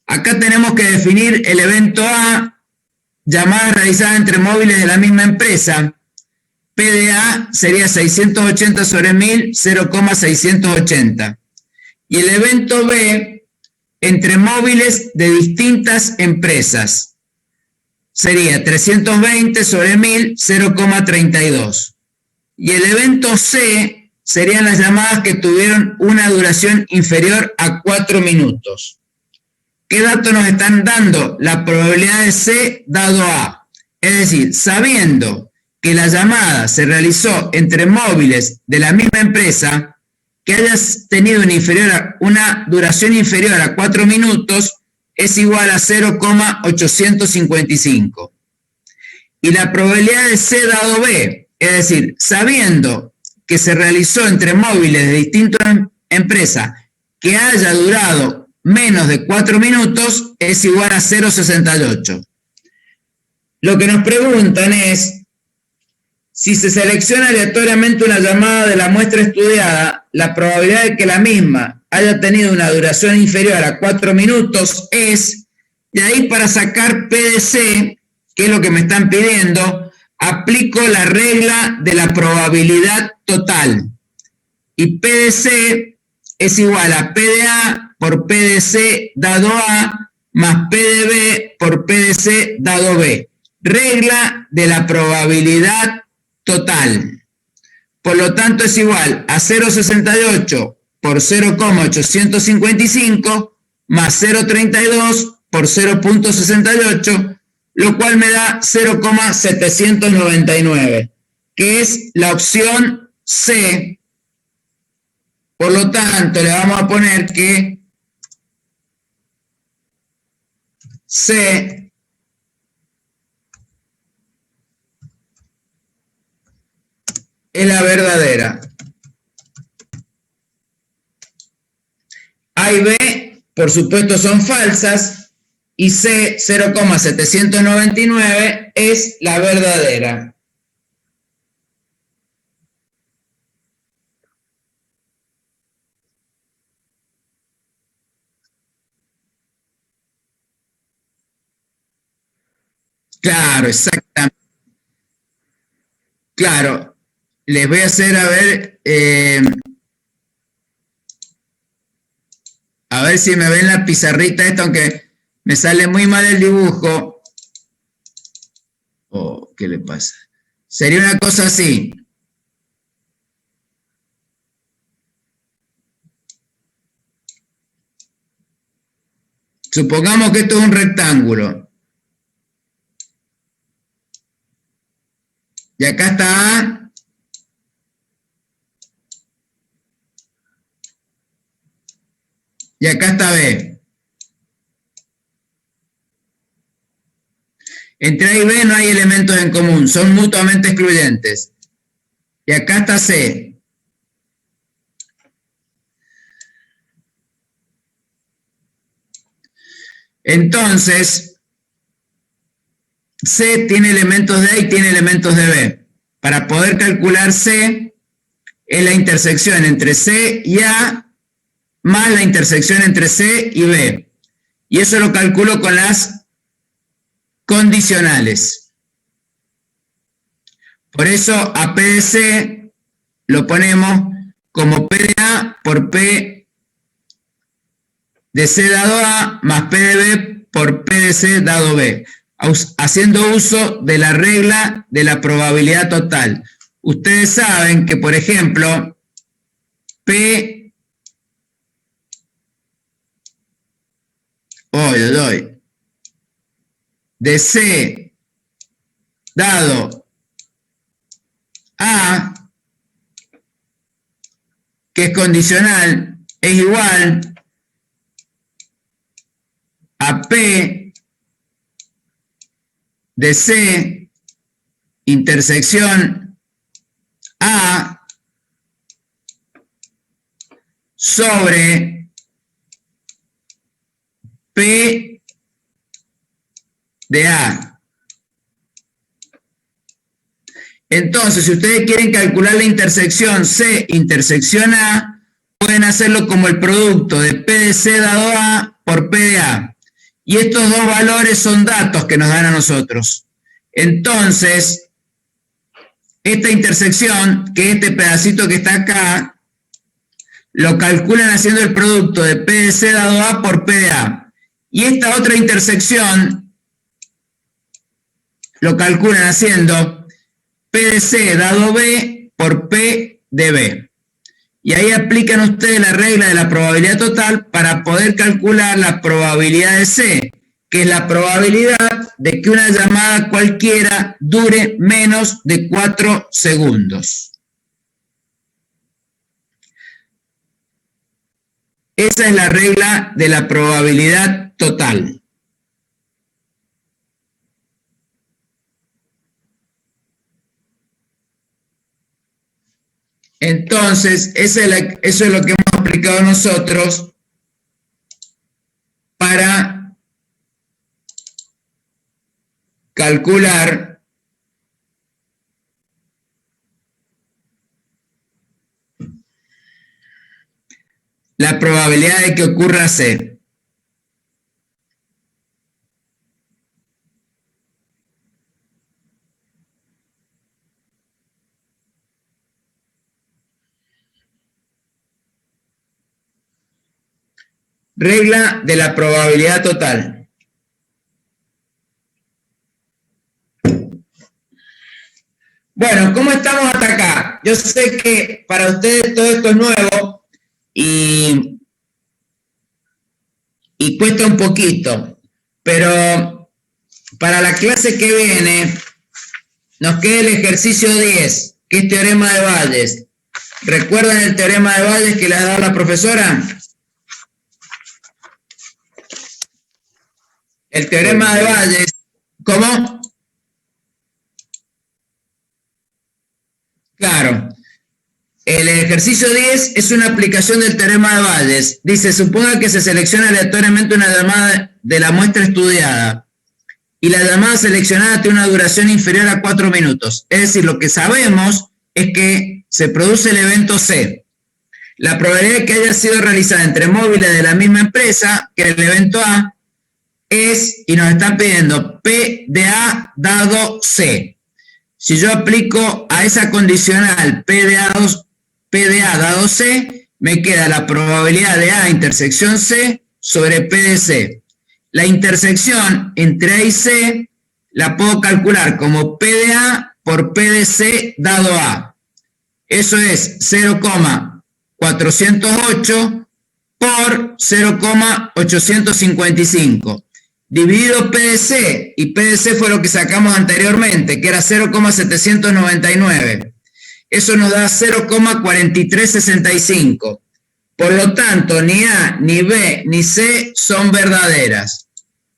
Acá tenemos que definir el evento A, llamadas realizadas entre móviles de la misma empresa. PDA sería 680 sobre 1000, 0,680. Y el evento B, entre móviles de distintas empresas, sería 320 sobre 1000, 0,32. Y el evento C serían las llamadas que tuvieron una duración inferior a 4 minutos. ¿Qué datos nos están dando? La probabilidad de C dado A. Es decir, sabiendo que la llamada se realizó entre móviles de la misma empresa, que hayas tenido una duración inferior a 4 minutos, es igual a 0,855. Y la probabilidad de C dado B, es decir, sabiendo que se realizó entre móviles de distintas empresas que haya durado menos de 4 minutos, es igual a 0,68. Lo que nos preguntan es, si se selecciona aleatoriamente una llamada de la muestra estudiada, la probabilidad de que la misma haya tenido una duración inferior a 4 minutos es, y ahí para sacar PDC, que es lo que me están pidiendo, aplico la regla de la probabilidad total. Y PDC es igual a PDA por PDC dado A más PDB por PDC dado B. Regla de la probabilidad total. Por lo tanto, es igual a 0,68 por 0,855 más 0,32 por 0,68, lo cual me da 0,799, que es la opción C. Por lo tanto, le vamos a poner que C es la verdadera. A y B, por supuesto, son falsas, y C, 0,799, es la verdadera. Claro, exactamente. Claro. Les voy a hacer, a ver si me ven la pizarrita esta, aunque me sale muy mal el dibujo. Oh, ¿qué le pasa? Sería una cosa así. Supongamos que esto es un rectángulo. Y acá está A. Y acá está B. Entre A y B no hay elementos en común, son mutuamente excluyentes. Y acá está C. Entonces, C tiene elementos de A y tiene elementos de B. Para poder calcular C, es la intersección entre C y A más la intersección entre C y B. Y eso lo calculo con las condicionales. Por eso a P de C lo ponemos como P de A por P de C dado A más P de B por P de C dado B, haciendo uso de la regla de la probabilidad total. Ustedes saben que, por ejemplo, P de C dado A, que es condicional, es igual a P de C intersección A sobre P de A. Entonces, si ustedes quieren calcular la intersección C intersección A, pueden hacerlo como el producto de P de C dado A por P de A. y estos dos valores son datos que nos dan a nosotros. Entonces, esta intersección, que este pedacito que está acá, lo calculan haciendo el producto de P de C dado A por P de A. Y esta otra intersección lo calculan haciendo P de C dado B por P de B. Y ahí aplican ustedes la regla de la probabilidad total para poder calcular la probabilidad de C, que es la probabilidad de que una llamada cualquiera dure menos de 4 segundos. Esa es la regla de la probabilidad total. Entonces, eso es lo que hemos aplicado nosotros para calcular la probabilidad de que ocurra C. Regla de la probabilidad total. Bueno, ¿cómo estamos hasta acá? Yo sé que para ustedes todo esto es nuevo y cuesta un poquito, pero para la clase que viene nos queda el ejercicio 10, que es teorema de Bayes. ¿Recuerdan el teorema de Bayes que le ha dado la profesora? El teorema de Bayes, ¿cómo? Claro. El ejercicio 10 es una aplicación del teorema de Bayes. Dice, suponga que se selecciona aleatoriamente una llamada de la muestra estudiada y la llamada seleccionada tiene una duración inferior a 4 minutos. Es decir, lo que sabemos es que se produce el evento C. La probabilidad de que haya sido realizada entre móviles de la misma empresa que el evento A es, y nos están pidiendo, P de A dado C. Si yo aplico a esa condicional P de A dado C, me queda la probabilidad de A intersección C sobre P de C. La intersección entre A y C la puedo calcular como P de A por P de C dado A. Eso es 0,408 por 0,855. Dividido P de C, y P de C fue lo que sacamos anteriormente, que era 0,799. Eso nos da 0,4365. Por lo tanto, ni A, ni B, ni C son verdaderas.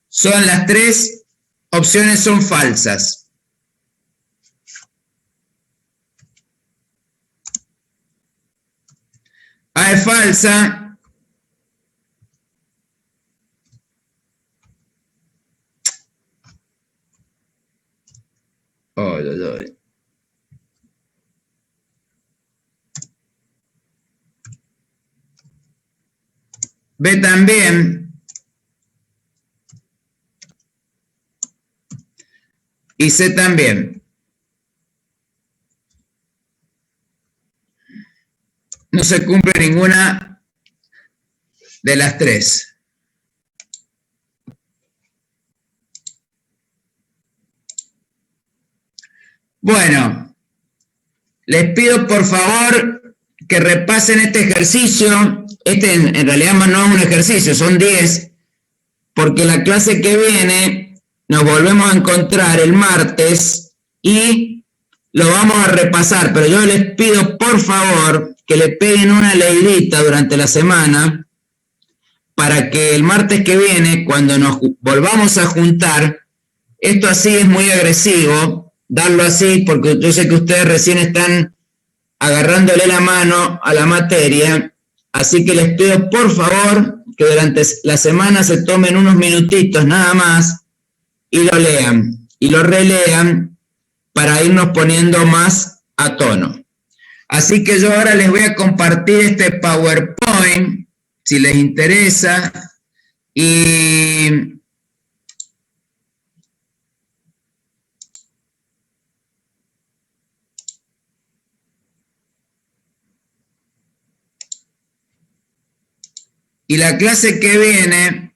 Son las tres opciones son falsas. A es falsa. B también. Y C también. No se cumple ninguna de las tres. Bueno, les pido por favor que repasen este ejercicio. Este en realidad no es un ejercicio, son 10, porque la clase que viene nos volvemos a encontrar el martes y lo vamos a repasar, pero yo les pido por favor que le peguen una leidita durante la semana para que el martes que viene, cuando nos volvamos a juntar, esto así es muy agresivo, darlo así, porque yo sé que ustedes recién están agarrándole la mano a la materia, así que les pido por favor que durante la semana se tomen unos minutitos nada más y lo lean y lo relean para irnos poniendo más a tono. Así que yo ahora les voy a compartir este PowerPoint, si les interesa, y Y la clase que viene